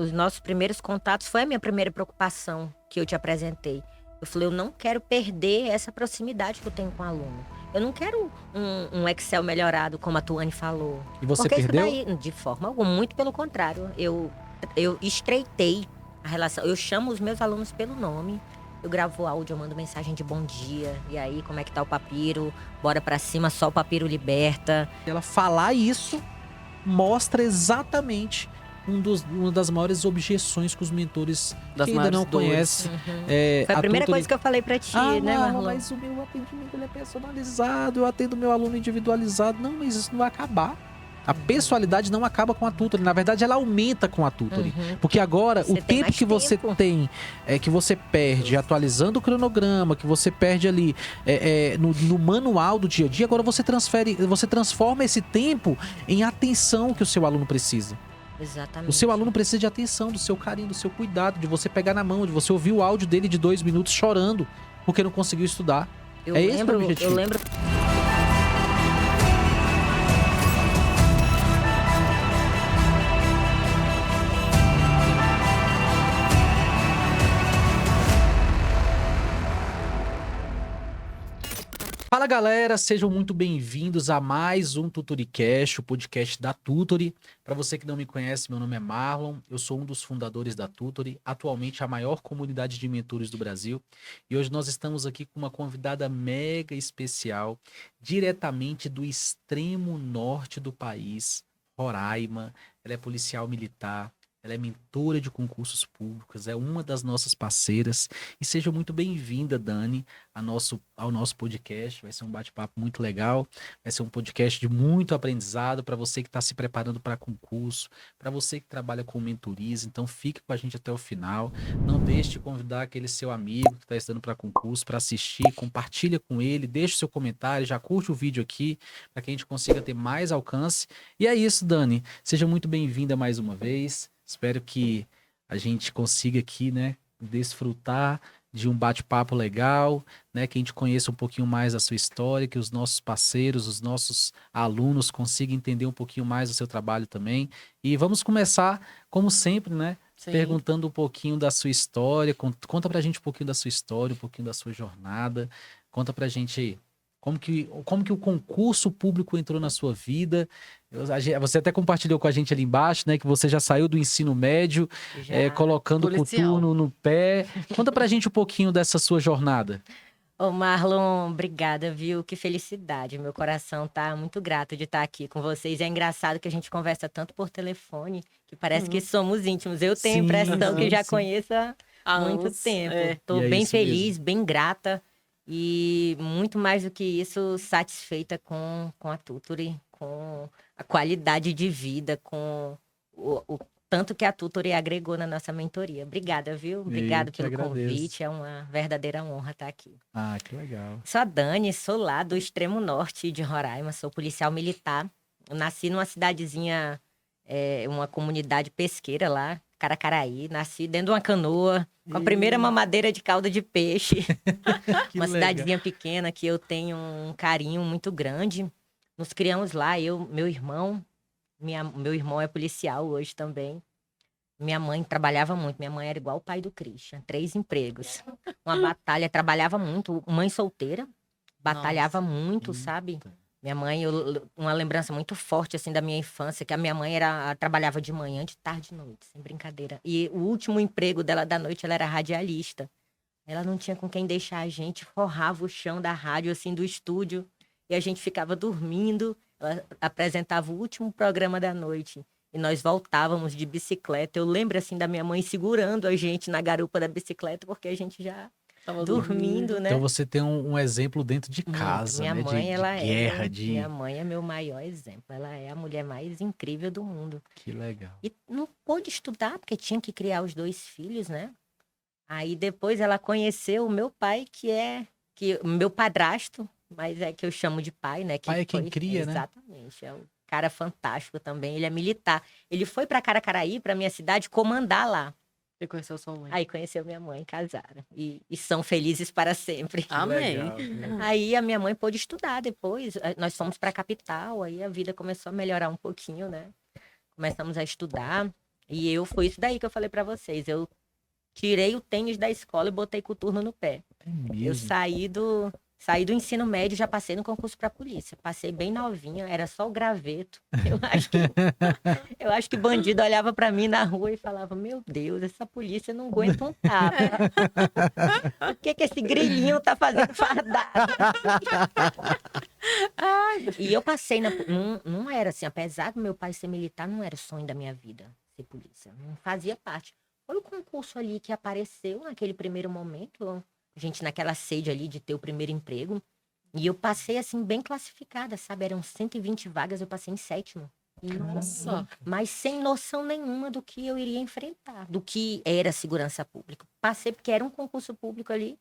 os nossos primeiros contatos, foi a minha primeira preocupação que eu te apresentei. Eu falei, eu não quero perder essa proximidade que eu tenho com o aluno. Eu não quero um Excel melhorado, como a Tuane falou. E você Porque perdeu? isso daí, de forma alguma, muito pelo contrário. Eu estreitei a relação. Eu chamo os meus alunos pelo nome. Eu gravo áudio, eu mando mensagem de bom dia. E aí, como é que tá o papiro? Bora pra cima, só o papiro liberta. Ela falar isso mostra exatamente uma das maiores objeções que os mentores Das que ainda não maiores conhecem. Foi a primeira coisa que eu falei pra ti, né, Marlon? Mas o meu atendimento ele é personalizado, eu atendo meu aluno individualizado. Não, mas isso não vai acabar. A pessoalidade não acaba com a tutoring. Na verdade, ela aumenta com a tutoring. Porque agora, Você o tem tempo mais que você tempo. tem, que você perde atualizando o cronograma, que você perde ali no manual do dia a dia, agora você transforma esse tempo em atenção que o seu aluno precisa. Exatamente. O seu aluno precisa de atenção, do seu carinho, do seu cuidado, de você pegar na mão, de você ouvir o áudio dele de 2 minutos chorando porque não conseguiu estudar. Esse o objetivo. Eu lembro. Fala galera, sejam muito bem-vindos a mais um Tutoricast, o podcast da Tutory. Para você que não me conhece, meu nome é Marlon, eu sou um dos fundadores da Tutory, atualmente a maior comunidade de mentores do Brasil. E hoje nós estamos aqui com uma convidada mega especial, diretamente do extremo norte do país, Roraima. Ela é policial militar, ela é mentora de concursos públicos, é uma das nossas parceiras. E seja muito bem-vinda, Dani, ao nosso podcast. Vai ser um bate-papo muito legal, vai ser um podcast de muito aprendizado para você que está se preparando para concurso, para você que trabalha com mentorias. Então fique com a gente até o final. Não deixe de convidar aquele seu amigo que está estudando para concurso para assistir, compartilha com ele, deixa o seu comentário, já curte o vídeo aqui para que a gente consiga ter mais alcance. E é isso, Dani. Seja muito bem-vinda mais uma vez. Espero que a gente consiga aqui, né, desfrutar de um bate-papo legal, né, que a gente conheça um pouquinho mais da sua história, que os nossos parceiros, os nossos alunos consigam entender um pouquinho mais do seu trabalho também. E vamos começar, como sempre, né, Sim. perguntando um pouquinho da sua história. Conta pra gente um pouquinho da sua história, um pouquinho da sua jornada. Conta pra gente como que o concurso público entrou na sua vida. Você até compartilhou com a gente ali embaixo, né? Que você já saiu do ensino médio, colocando o policial. coturno no pé. Conta pra gente um pouquinho dessa sua jornada. Ô, Marlon, obrigada, viu? Que felicidade. Meu coração tá muito grato de estar aqui com vocês. É engraçado que a gente conversa tanto por telefone, que parece que somos íntimos. Eu tenho a Sim, impressão que já sim. conheço há muito anos, tempo. é. Tô E é bem isso feliz, mesmo. bem grata e muito mais do que isso, satisfeita com a Tutory, com a qualidade de vida, com o tanto que a Tutory agregou na nossa mentoria. Obrigada, viu? Obrigada Eu que pelo agradeço. convite. É uma verdadeira honra estar aqui. Ah, que legal. Sou a Dani, sou lá do extremo norte de Roraima, sou policial militar. Eu nasci numa cidadezinha, uma comunidade pesqueira lá, Caracaraí. Nasci dentro de uma canoa, com a primeira mamadeira de calda de peixe. Que Uma legal. cidadezinha pequena que eu tenho um carinho muito grande. Nos criamos lá, meu irmão. Meu irmão é policial hoje também. Minha mãe trabalhava muito. Minha mãe era igual o pai do Christian, 3 empregos. Uma batalha, trabalhava muito. Mãe solteira, batalhava muito, sabe? Minha mãe, uma lembrança muito forte assim da minha infância, que a minha mãe trabalhava de manhã, de tarde e noite, sem brincadeira. E o último emprego dela da noite, ela era radialista. Ela não tinha com quem deixar a gente, forrava o chão da rádio, assim, do estúdio, e a gente ficava dormindo. Ela apresentava o último programa da noite, e nós voltávamos de bicicleta. Eu lembro, assim, da minha mãe segurando a gente na garupa da bicicleta, porque a gente já Tava dormindo, né? Então você tem um exemplo dentro de Muito. casa, Minha né? mãe, de ela guerra, Minha mãe é meu maior exemplo. Ela é a mulher mais incrível do mundo. Que legal. E não pôde estudar, porque tinha que criar os 2 filhos, né? Aí depois ela conheceu o meu pai, meu padrasto, mas é que eu chamo de pai, né? Pai é quem cria, né? Exatamente, é um cara fantástico também. Ele é militar. Ele foi para Caracaraí, para minha cidade, comandar lá. Você conheceu sua mãe? Aí conheceu minha mãe, casaram. E são felizes para sempre. Amém. Legal, que legal. Aí a minha mãe pôde estudar depois. Nós fomos para a capital, aí a vida começou a melhorar um pouquinho, né? Começamos a estudar. E foi isso daí que eu falei pra vocês. Eu tirei o tênis da escola e botei coturno no pé. É Eu mesmo. saí do ensino médio, já passei no concurso pra polícia. Passei bem novinha, era só o graveto. Eu acho que bandido olhava pra mim na rua e falava: Meu Deus, essa polícia não aguenta um tapa. O que que esse grilinho tá fazendo fardado? E eu passei não era assim, apesar do meu pai ser militar, não era o sonho da minha vida ser polícia. Não fazia parte. Foi o concurso ali que apareceu naquele primeiro momento, a gente naquela sede ali de ter o primeiro emprego. E eu passei assim, bem classificada, sabe? Eram 120 vagas, eu passei em sétimo. Nossa. Mas sem noção nenhuma do que eu iria enfrentar, do que era segurança pública. Passei porque era um concurso público ali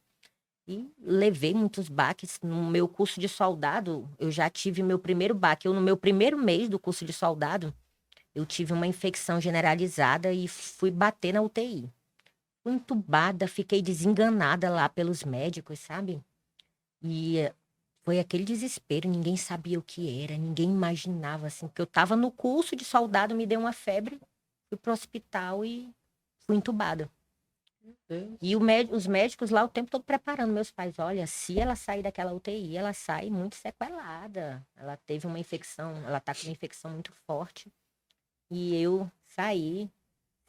e levei muitos baques. No meu curso de soldado, eu já tive meu primeiro baque. No meu primeiro mês do curso de soldado, eu tive uma infecção generalizada e fui bater na UTI. Fui entubada, fiquei desenganada lá pelos médicos, sabe? E foi aquele desespero, ninguém sabia o que era, ninguém imaginava, assim, porque eu tava no curso de soldado, me deu uma febre, fui pro hospital e fui entubada. Deus. E os médicos lá o tempo todo preparando meus pais. Olha, se ela sair daquela UTI, ela sai muito sequelada. Ela teve uma infecção, ela tá com uma infecção muito forte. E eu saí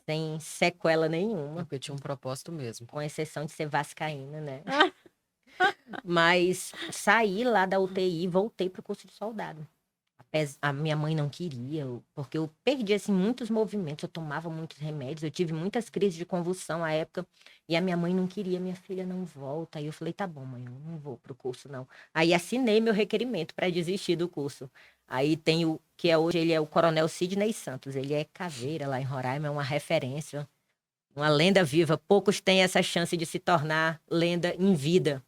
sem sequela nenhuma, Porque tinha um propósito mesmo. com exceção de ser vascaína, né? Mas saí lá da UTI e voltei pro curso de soldado. A minha mãe não queria, porque eu perdi assim, muitos movimentos, eu tomava muitos remédios, eu tive muitas crises de convulsão à época, e a minha mãe não queria, minha filha não volta. Aí eu falei, tá bom, mãe, eu não vou pro curso, não. Aí assinei meu requerimento para desistir do curso. Aí tem o que hoje, ele é o Coronel Sidney Santos, ele é caveira lá em Roraima, é uma referência, uma lenda viva. Poucos têm essa chance de se tornar lenda em vida.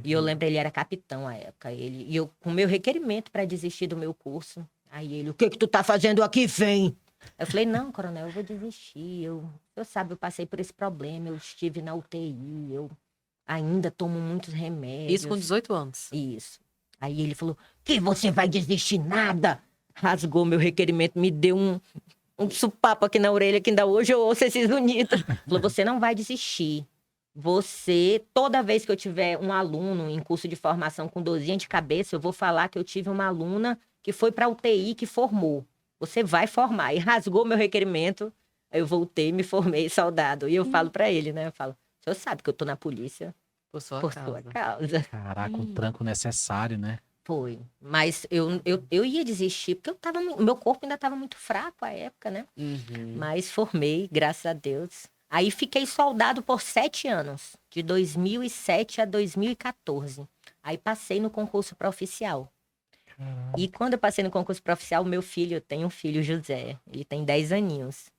E eu lembro, ele era capitão à época. E eu, com o meu requerimento para desistir do meu curso. Aí ele, o que que tu tá fazendo aqui, vem? Eu falei, não, coronel, eu vou desistir. Eu sabe, eu passei por esse problema, eu estive na UTI, eu ainda tomo muitos remédios. Isso com 18 anos. Isso. Aí ele falou, que você vai desistir nada? Rasgou meu requerimento, me deu um supapo aqui na orelha, que ainda hoje eu ouço esses unidos. Falou, você não vai desistir. Você, toda vez que eu tiver um aluno em curso de formação com dorzinha de cabeça, eu vou falar que eu tive uma aluna que foi para UTI, que formou. Você vai formar. E rasgou meu requerimento. Aí eu voltei, me formei soldado. E eu falo para ele, né? Eu falo, o senhor sabe que eu tô na polícia Por sua por causa. sua causa. Caraca, um tranco necessário, né? Foi. Mas eu ia desistir, porque meu corpo ainda estava muito fraco à época, né? Uhum. Mas formei, graças a Deus. Aí fiquei soldado por 7 anos, de 2007 a 2014. Aí passei no concurso para oficial. E quando eu passei no concurso para oficial, meu filho, eu tenho um filho, José, ele tem 10 aninhos.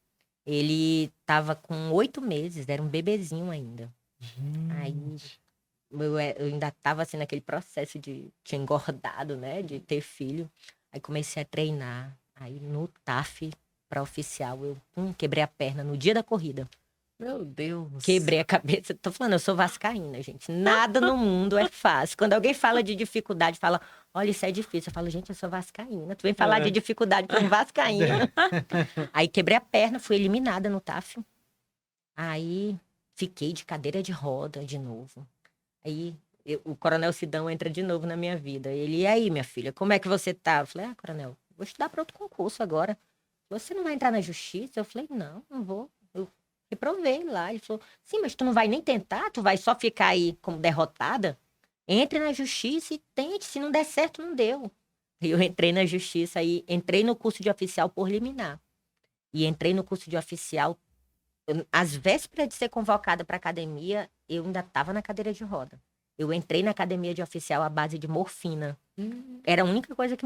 Ele tava com 8 meses, era um bebezinho ainda. Aí eu ainda tava assim naquele processo de tinha engordado, né, de ter filho. Aí comecei a treinar. Aí no TAF para oficial, eu quebrei a perna no dia da corrida. Meu Deus. Quebrei a cabeça. Tô falando, eu sou vascaína, gente. Nada no mundo é fácil. Quando alguém fala de dificuldade, fala, olha, isso é difícil. Eu falo, gente, eu sou vascaína. Tu vem falar de dificuldade com vascaína. Aí quebrei a perna, fui eliminada no TAF. Aí fiquei de cadeira de roda de novo. Aí o Coronel Sidão entra de novo na minha vida. Ele, e aí, minha filha, como é que você tá? Eu falei, Coronel, vou estudar para outro concurso agora. Você não vai entrar na justiça? Eu falei, não vou. Eu reprovei lá. Ele falou, sim, mas tu não vai nem tentar? Tu vai só ficar aí como derrotada? Entre na justiça e tente. Se não der certo, não deu. E eu entrei na justiça e entrei no curso de oficial por liminar. E entrei no curso de oficial. Às vésperas de ser convocada para academia, eu ainda estava na cadeira de roda. Eu entrei na academia de oficial à base de morfina. Era a única coisa que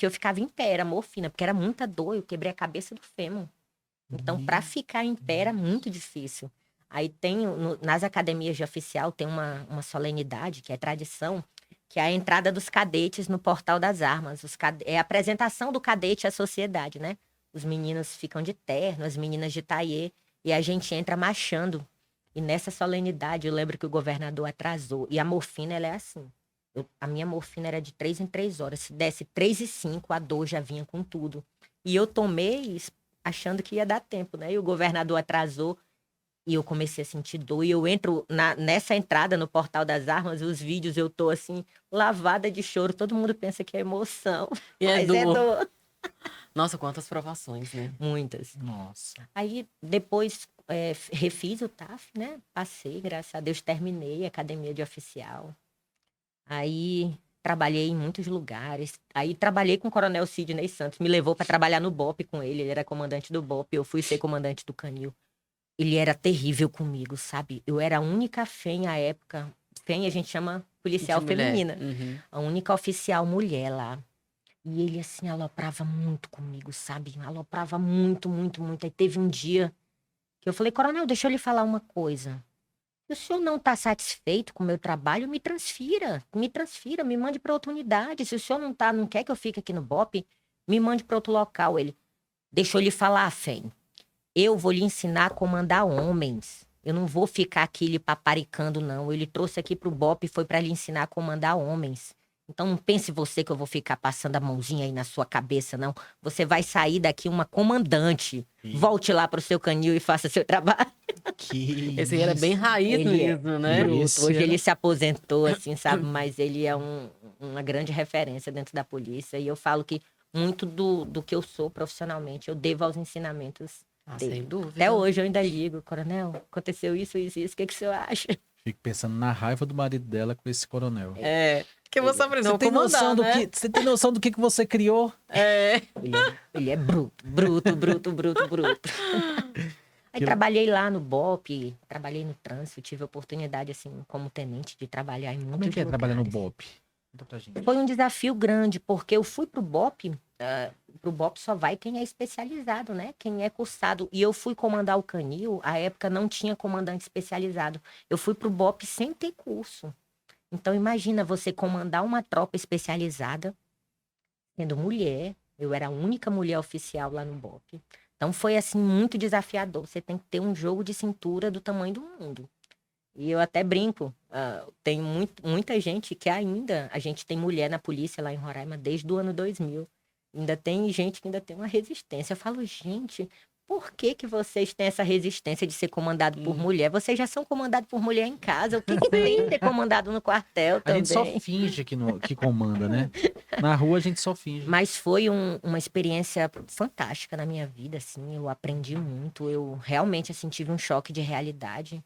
eu ficava em pé, era morfina, porque era muita dor, eu quebrei a cabeça do fêmur. Então, para ficar em pé era muito difícil. Aí tem, nas academias de oficial, tem uma solenidade, que é tradição, que é a entrada dos cadetes no Portal das Armas. É a apresentação do cadete à sociedade, né? Os meninos ficam de terno, as meninas de taiê, e a gente entra marchando. E nessa solenidade, eu lembro que o governador atrasou. E a morfina, ela é assim. A minha morfina era de 3 em 3 horas. Se desse 3 e 5, a dor já vinha com tudo. E eu tomei achando que ia dar tempo, né? E o governador atrasou e eu comecei a sentir dor. E eu entro nessa entrada no Portal das Armas, os vídeos eu tô assim, lavada de choro. Todo mundo pensa que é emoção, E é mas é dor. dor. Nossa, quantas provações, né? Muitas. Nossa. Aí depois refiz o TAF, né? Passei, graças a Deus, terminei a academia de oficial. Aí trabalhei em muitos lugares. Aí trabalhei com o Coronel Sidney Santos, me levou para trabalhar no BOP com ele. Ele era comandante do BOP, eu fui ser comandante do Canil. Ele era terrível comigo, sabe? Eu era a única FEM à época. FEM a gente chama policial De mulher. feminina. Uhum. A única oficial mulher lá. E ele, assim, aloprava muito comigo, sabe? Aloprava muito, muito, muito. Aí teve um dia que eu falei, Coronel, deixa eu lhe falar uma coisa. Se o senhor não está satisfeito com o meu trabalho, me transfira, me mande para outra unidade. Se o senhor não quer que eu fique aqui no BOP, me mande para outro local. Ele, deixa eu lhe falar, Fém. Eu vou lhe ensinar a comandar homens. Eu não vou ficar aqui lhe paparicando, não. Ele trouxe aqui pro BOP e foi para lhe ensinar a comandar homens. Então não pense você que eu vou ficar passando a mãozinha aí na sua cabeça, não. Você vai sair daqui uma comandante. Volte lá pro seu canil e faça seu trabalho. Que Esse aí era bem isso. raiz Ele é mesmo, né? bruto. Bruto. Esse Hoje era- ele se aposentou, assim, sabe? Mas ele é uma grande referência dentro da polícia. E eu falo que muito do que eu sou profissionalmente, eu devo aos ensinamentos Ah, dele. sem dúvida. Até hoje eu ainda ligo, Coronel, aconteceu isso, isso, isso, o que que o senhor acha? Fico pensando na raiva do marido dela com esse coronel. É. Que eu vou saber, não Você tem comandar, noção do né? que, você tem noção do que você criou? É. Ele é bruto, bruto, bruto, bruto, bruto. Aí Que- trabalhei lá no BOP, trabalhei no trânsito, tive a oportunidade, assim, como tenente, de trabalhar em muitos Como é que é trabalhar no lugares. BOP? Conta pra gente. Foi um desafio grande, porque eu fui pro BOP, pro BOP só vai quem é especializado, né? Quem é cursado. E eu fui comandar o Canil, à época não tinha comandante especializado. Eu fui pro BOP sem ter curso. Então imagina você comandar uma tropa especializada, sendo mulher. Eu era a única mulher oficial lá no BOP. Então foi assim muito desafiador. Você tem que ter um jogo de cintura do tamanho do mundo. E eu até brinco, tem muita gente que ainda, a gente tem mulher na polícia lá em Roraima desde o ano 2000. Ainda tem gente que ainda tem uma resistência. Eu falo, gente, por que que vocês têm essa resistência de ser comandado por mulher? Vocês já são comandados por mulher em casa. O que que tem ser comandado no quartel A também? gente só finge que comanda, né? Na rua a gente só finge. Mas foi uma experiência fantástica na minha vida, assim. Eu aprendi muito. Eu realmente, assim, tive um choque de realidade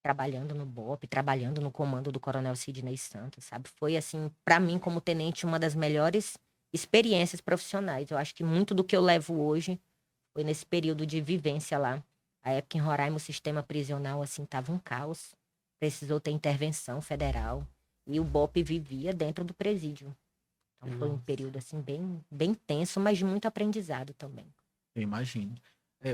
trabalhando no BOP, trabalhando no comando do Coronel Sidney Santos, sabe? Foi, assim, para mim, como tenente, uma das melhores experiências profissionais. Eu acho que muito do que eu levo hoje foi nesse período de vivência lá. A época em Roraima, o sistema prisional, assim, tava um caos. Precisou ter intervenção federal. E o BOP vivia dentro do presídio. Então foi um Nossa. período, assim, bem, bem tenso, mas de muito aprendizado também. Eu imagino.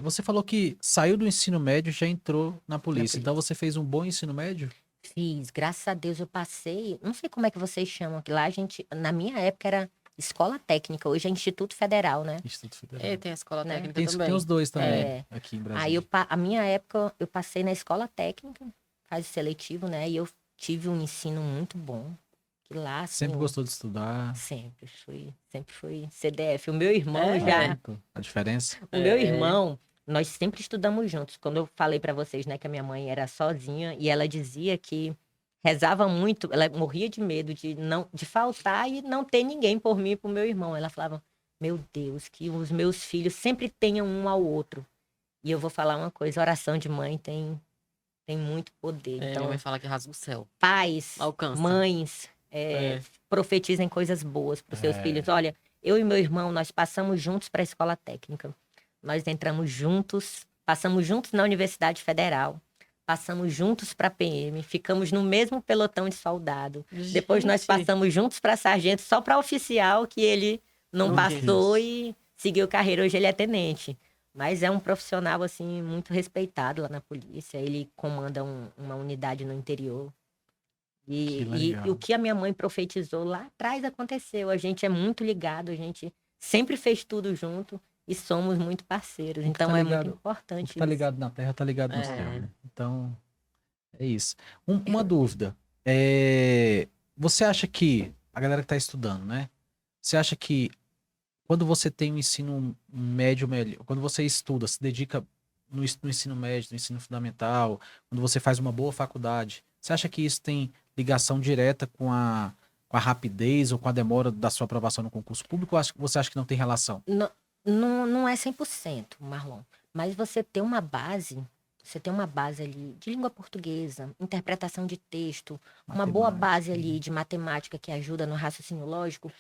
Você falou que saiu do ensino médio e já entrou na polícia. Então você fez um bom ensino médio? Fiz, graças a Deus eu passei. Não sei como é que vocês chamam aqui lá, a gente, na minha época era escola técnica, hoje é Instituto Federal, né? Instituto Federal. É, tem a escola Né? técnica Tem, também. tem os dois também É. aqui em Aí Brasília. a minha época eu passei na escola técnica, fase seletivo, né? E eu tive um ensino muito bom. Que lá, assim, Sempre gostou de estudar. sempre fui CDF. O meu irmão É. já, A diferença? o meu É. irmão, nós sempre estudamos juntos. Quando eu falei pra vocês, né, que a minha mãe era sozinha e ela dizia que rezava muito, ela morria de medo de faltar e não ter ninguém por mim e pro meu irmão. Ela falava: "Meu Deus, que os meus filhos sempre tenham um ao outro". E eu vou falar uma coisa, oração de mãe tem muito poder. Minha Então, mãe fala que rasga o céu. pais, Alcança. mães, É. profetizem coisas boas para os seus filhos. Olha, eu e meu irmão, nós passamos juntos para a escola técnica. Nós entramos juntos, passamos juntos na Universidade Federal, passamos juntos para a PM, ficamos no mesmo pelotão de soldado. Depois nós Gente. passamos juntos para sargento, só para oficial que ele não Meu passou Deus. e seguiu carreira. Hoje ele é tenente. Mas é um profissional, assim, muito respeitado lá na polícia. Ele comanda uma unidade no interior. Que E legal. o que a minha mãe profetizou lá atrás aconteceu. A gente é muito ligado, a gente sempre fez tudo junto e somos muito parceiros. O que Então tá é ligado- muito O importante que tá isso. ligado na terra, tá ligado no É. céu, né? Então, é isso. Uma dúvida. Você acha que, a galera que tá estudando, né? Você acha que quando você tem um ensino médio melhor, quando você estuda, se dedica no ensino médio, no ensino fundamental, quando você faz uma boa faculdade, você acha que isso tem ligação direta com a rapidez ou com a demora da sua aprovação no concurso público, ou você acha que não tem relação? Não, não é 100%, Marlon. Mas você tem uma base ali de língua portuguesa, interpretação de texto, uma boa base ali de matemática que ajuda no raciocínio lógico,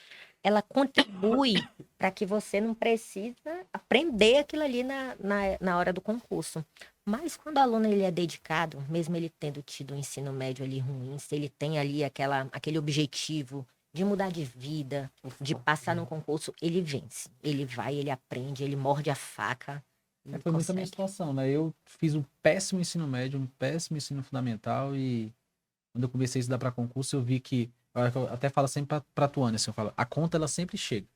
ela contribui para que você não precisa aprender aquilo ali na hora do concurso. Mas quando o aluno ele é dedicado, mesmo ele tendo tido um ensino médio ali ruim, se ele tem ali aquele objetivo de mudar de vida, de passar no concurso, ele vence. Ele vai, ele aprende, ele morde a faca. E Foi muito a minha consegue. situação, né? Eu fiz um péssimo ensino médio, um péssimo ensino fundamental e quando eu comecei a estudar para concurso, eu vi que, eu até falo sempre pra Tuane, assim, eu falo, a conta ela sempre chega.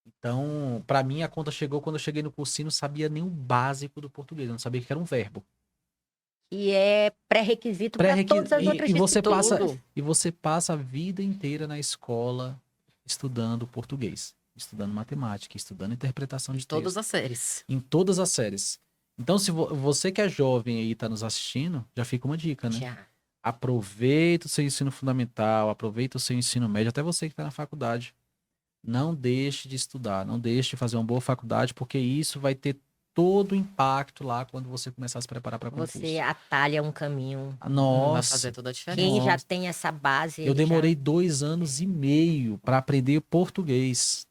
Então, para mim, a conta chegou quando eu cheguei no cursinho, não sabia nem o básico do português, eu não sabia que era um verbo. E é pré-requisito para todas as outras Tudo. E você passa a vida inteira na escola estudando português, estudando matemática, estudando interpretação de Todas texto, as séries. em todas as séries. Então, se você que é jovem aí está nos assistindo, já fica uma dica, né? Já. Aproveita o seu ensino fundamental, aproveita o seu ensino médio, até você que está na faculdade. Não deixe de estudar, não deixe de fazer uma boa faculdade, porque isso vai ter todo o impacto lá quando você começar a se preparar para concurso. Você atalha um caminho. Vai Nossa, fazer toda a diferença. Quem já nossa. tem essa base, Eu ele já... demorei 2 anos e meio para aprender português,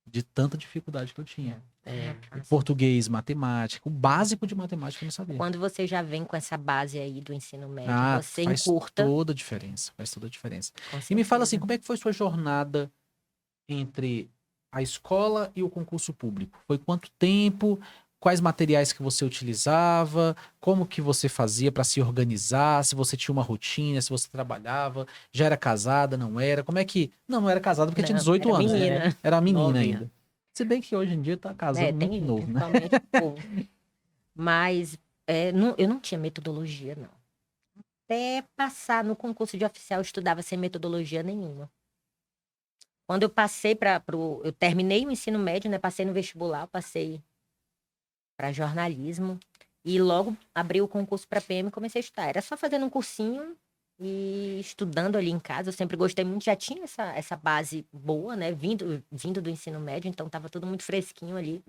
de tanta dificuldade que eu tinha. É. Português, matemática, o básico de matemática eu não sabia. Quando você já vem com essa base aí do ensino médio, você faz encurta. toda a diferença, faz toda a diferença. Com E me fala assim, certeza. como é que foi sua jornada entre a escola e o concurso público? Foi quanto tempo? Quais materiais que você utilizava? Como que você fazia para se organizar? Se você tinha uma rotina, se você trabalhava, já era casada, não era? Como é que... Não era casada porque tinha Não, 18 era anos, né? menina. Era menina Novinha. ainda. Se bem que hoje em dia tá casando muito tem novo, né? principalmente o povo. Mas eu não tinha metodologia, não. Até passar no concurso de oficial, eu estudava sem metodologia nenhuma. Quando eu passei eu terminei o ensino médio, né? Passei no vestibular, passei para jornalismo e logo abri o concurso para PM e comecei a estudar. Era só fazendo um cursinho e estudando ali em casa. Eu sempre gostei muito, já tinha essa base boa, né? Vindo do ensino médio, então estava tudo muito fresquinho ali.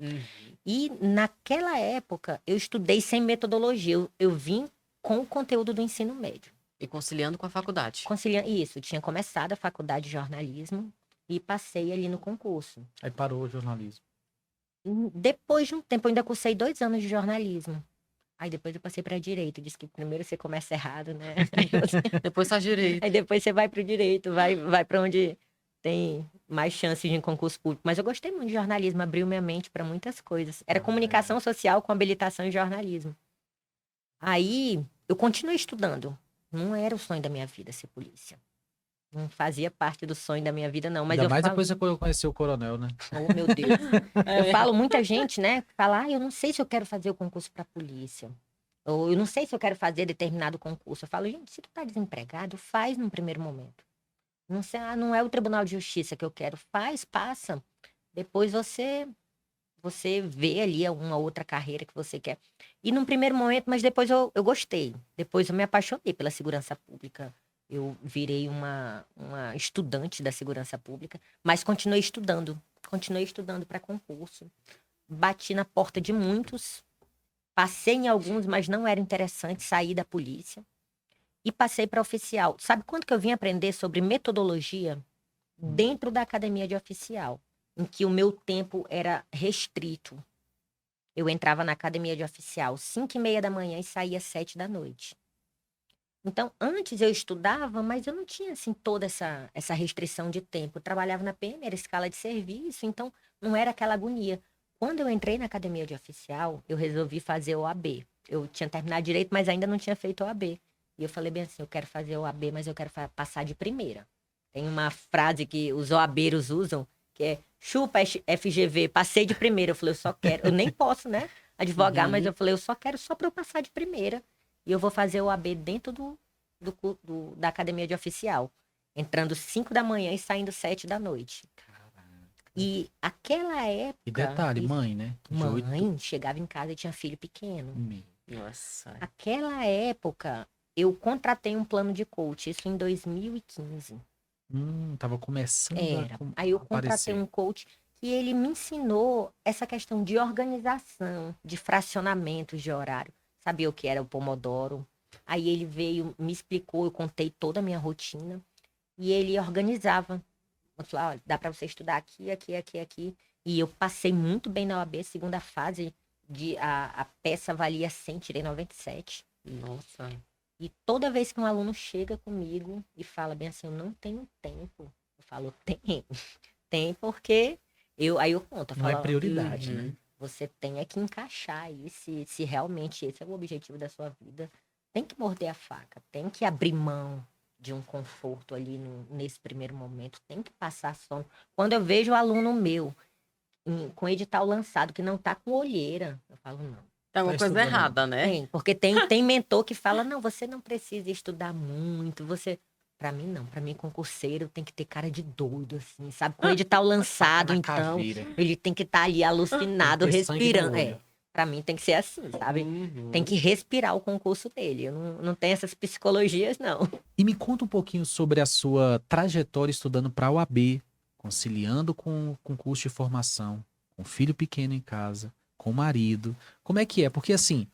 E naquela época eu estudei sem metodologia. Eu vim com o conteúdo do ensino médio. E conciliando com a faculdade. Conciliando isso, eu tinha começado a faculdade de jornalismo e passei ali no concurso. Aí parou o jornalismo. Depois de um tempo, eu ainda cursei 2 anos de jornalismo. Aí depois eu passei para direito. Disse que primeiro você começa errado, né? Depois faz direito. Aí depois você vai para o direito, vai para onde tem mais chances de concurso público. Mas eu gostei muito de jornalismo, abriu minha mente para muitas coisas. Era comunicação social com habilitação em jornalismo. Aí eu continuei estudando. Não era o sonho da minha vida ser polícia. Não fazia parte do sonho da minha vida, não. Mas Ainda eu mais falo... depois você conheceu o coronel, né? Oh, meu Deus. Eu falo, muita gente, né? Fala, eu não sei se eu quero fazer o concurso para polícia. Ou eu não sei se eu quero fazer determinado concurso. Eu falo, gente, se tu tá desempregado, faz num primeiro momento. Não sei, não é o Tribunal de Justiça que eu quero. Faz, passa. Depois você vê ali uma outra carreira que você quer. E num primeiro momento, mas depois eu gostei. Depois eu me apaixonei pela segurança pública. Eu virei uma estudante da segurança pública, mas continuei estudando para concurso. Bati na porta de muitos, passei em alguns, mas não era interessante, saí da polícia e passei para oficial. Sabe quanto que eu vim aprender sobre metodologia dentro da academia de oficial, em que o meu tempo era restrito? Eu entrava na academia de oficial 5h30 da manhã e saía 7 da noite. Então, antes eu estudava, mas eu não tinha, assim, toda essa restrição de tempo. Eu trabalhava na PM, era escala de serviço, então não era aquela agonia. Quando eu entrei na academia de oficial, eu resolvi fazer OAB. Eu tinha terminado direito, mas ainda não tinha feito OAB. E eu falei bem assim, eu quero fazer OAB, mas eu quero passar de primeira. Tem uma frase que os OABeiros usam, que é chupa FGV, passei de primeira. Eu falei, eu só quero, eu nem posso, né, advogar, mas eu falei, eu só quero só para eu passar de primeira. E eu vou fazer o AB dentro da academia de oficial. Entrando 5 da manhã e saindo 7 da noite. Caraca. E aquela época... E detalhe, isso- mãe, né? De oito- Mãe, chegava em casa e tinha filho pequeno. Nossa. Aquela época, eu contratei um plano de coach, isso em 2015. Tava começando Era. a Aí eu contratei aparecer. um coach e ele me ensinou essa questão de organização, de fracionamentos de horário. Sabia o que era o Pomodoro. Aí ele veio, me explicou, eu contei toda a minha rotina e ele organizava. Eu falei, olha, dá para você estudar aqui, aqui, aqui, aqui. E eu passei muito bem na OAB, segunda fase, a peça valia 100, tirei 97. Nossa. E toda vez que um aluno chega comigo e fala bem assim, eu não tenho tempo. Eu falo, tem. Tem porque aí eu conto. Eu Não é falo, prioridade, Uhum. né? você tem é que encaixar aí, se realmente esse é o objetivo da sua vida. Tem que morder a faca, tem que abrir mão de um conforto ali nesse primeiro momento, tem que passar sono. Quando eu vejo o aluno meu com edital lançado que não tá com olheira, eu falo, não. Tem alguma Tá coisa estudando. errada, né? Tem, porque tem mentor que fala, não, você não precisa estudar muito, você... Pra mim, não. Pra mim, concurseiro tem que ter cara de doido, assim, sabe? Com edital lançado, na então, caveira. ele tem que estar ali alucinado, Tem que ter sangue no respirando. olho. Pra mim tem que ser assim, sabe? Uhum. Tem que respirar o concurso dele. Eu não tenho essas psicologias, não. E me conta um pouquinho sobre a sua trajetória estudando para a UAB, conciliando com o concurso de formação, com filho pequeno em casa, com o marido. Como é que é? Porque assim,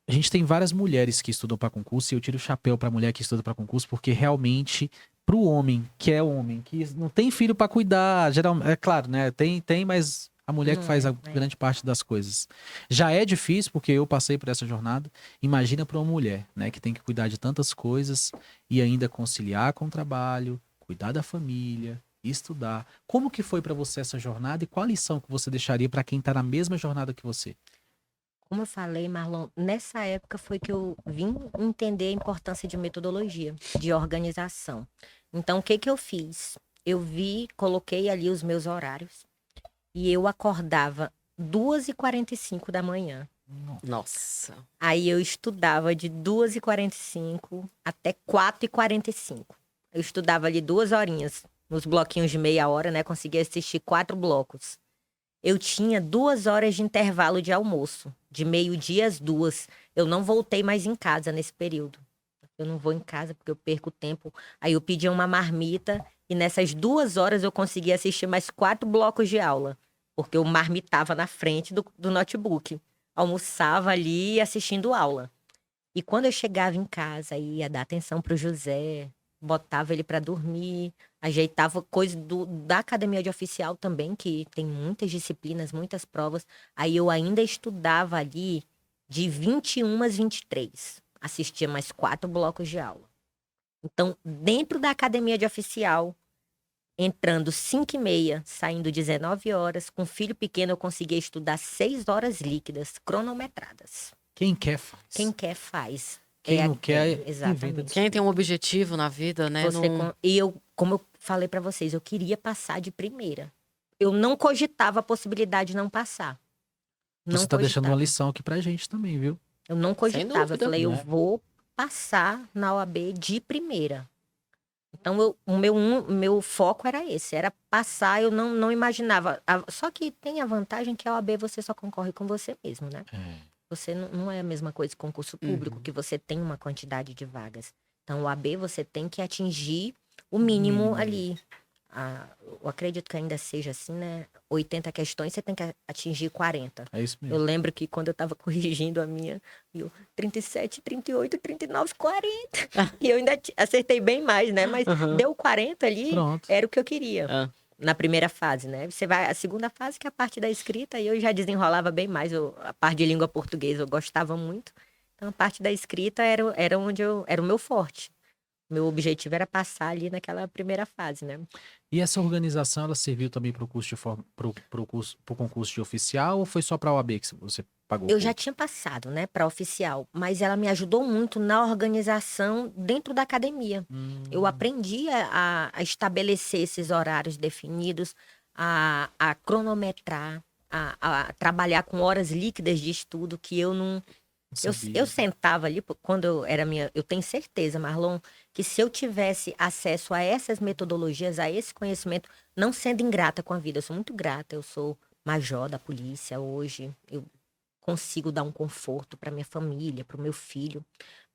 a gente tem várias mulheres que estudam para concurso e eu tiro o chapéu para mulher que estuda para concurso porque realmente para o homem, que é homem, que não tem filho para cuidar, geralmente, é claro, né? Tem, mas a mulher que Não faz é, a é. grande parte das coisas. Já é difícil porque eu passei por essa jornada. Imagina para uma mulher, né, que tem que cuidar de tantas coisas e ainda conciliar com o trabalho, cuidar da família, estudar. Como que foi para você essa jornada e qual a lição que você deixaria para quem tá na mesma jornada que você? Como eu falei, Marlon, nessa época foi que eu vim entender a importância de metodologia, de organização. Então, o que que eu fiz? Eu coloquei ali os meus horários e eu acordava 2h45 da manhã. Nossa. Aí eu estudava de 2h45 até 4h45. Eu estudava ali 2 horinhas, nos bloquinhos de meia hora, né? Conseguia assistir 4 blocos. Eu tinha 2 horas de intervalo de almoço, de meio-dia às 2. Eu não voltei mais em casa nesse período. Eu não vou em casa porque eu perco tempo. Aí eu pedia uma marmita e nessas 2 horas eu conseguia assistir mais 4 blocos de aula, porque eu marmitava na frente do notebook. Almoçava ali assistindo aula. E quando eu chegava em casa, ia dar atenção pro José, botava ele para dormir, ajeitava coisa da academia de oficial também, que tem muitas disciplinas, muitas provas. Aí eu ainda estudava ali de 21 às 23. Assistia mais 4 blocos de aula. Então, dentro da academia de oficial, entrando 5h30, saindo 19 horas, com filho pequeno eu conseguia estudar 6 horas líquidas, cronometradas. Quem quer faz. Quem quer faz. Quem não quer, exatamente. inventa. Quem tem um objetivo na vida, né? E eu, como eu falei pra vocês, eu queria passar de primeira. Eu não cogitava a possibilidade de não passar. Você tá deixando uma lição aqui pra gente também, viu? Eu não cogitava. Eu dúvida, falei, eu né? vou passar na OAB de primeira. Então, o meu foco era esse, era passar, eu não imaginava. Só que tem a vantagem que a OAB você só concorre com você mesmo, né? Você não é a mesma coisa que concurso público, que você tem uma quantidade de vagas. Então, o AB você tem que atingir o mínimo ali. Eu acredito que ainda seja assim, né? 80 questões, você tem que atingir 40. É isso Eu mesmo. lembro que quando eu estava corrigindo a minha, eu 37, 38, 39, 40. E eu ainda acertei bem mais, né? Mas deu 40 ali, Pronto. era o que eu queria. Ah. Na primeira fase, né? Você vai a segunda fase, que é a parte da escrita, e eu já desenrolava bem mais. A parte de língua portuguesa eu gostava muito. Então, a parte da escrita era onde era o meu forte. Meu objetivo era passar ali naquela primeira fase, né? E essa organização, ela serviu também para o curso pro concurso de oficial ou foi só para a OAB que você pagou? Eu já tinha passado, né, para oficial, mas ela me ajudou muito na organização dentro da academia. Eu aprendi a estabelecer esses horários definidos, a cronometrar, a trabalhar com horas líquidas de estudo que eu Eu sentava ali, quando eu era minha. Eu tenho certeza, Marlon, que se eu tivesse acesso a essas metodologias, a esse conhecimento, não sendo ingrata com a vida, eu sou muito grata, eu sou major da polícia hoje, eu consigo dar um conforto para minha família, para o meu filho.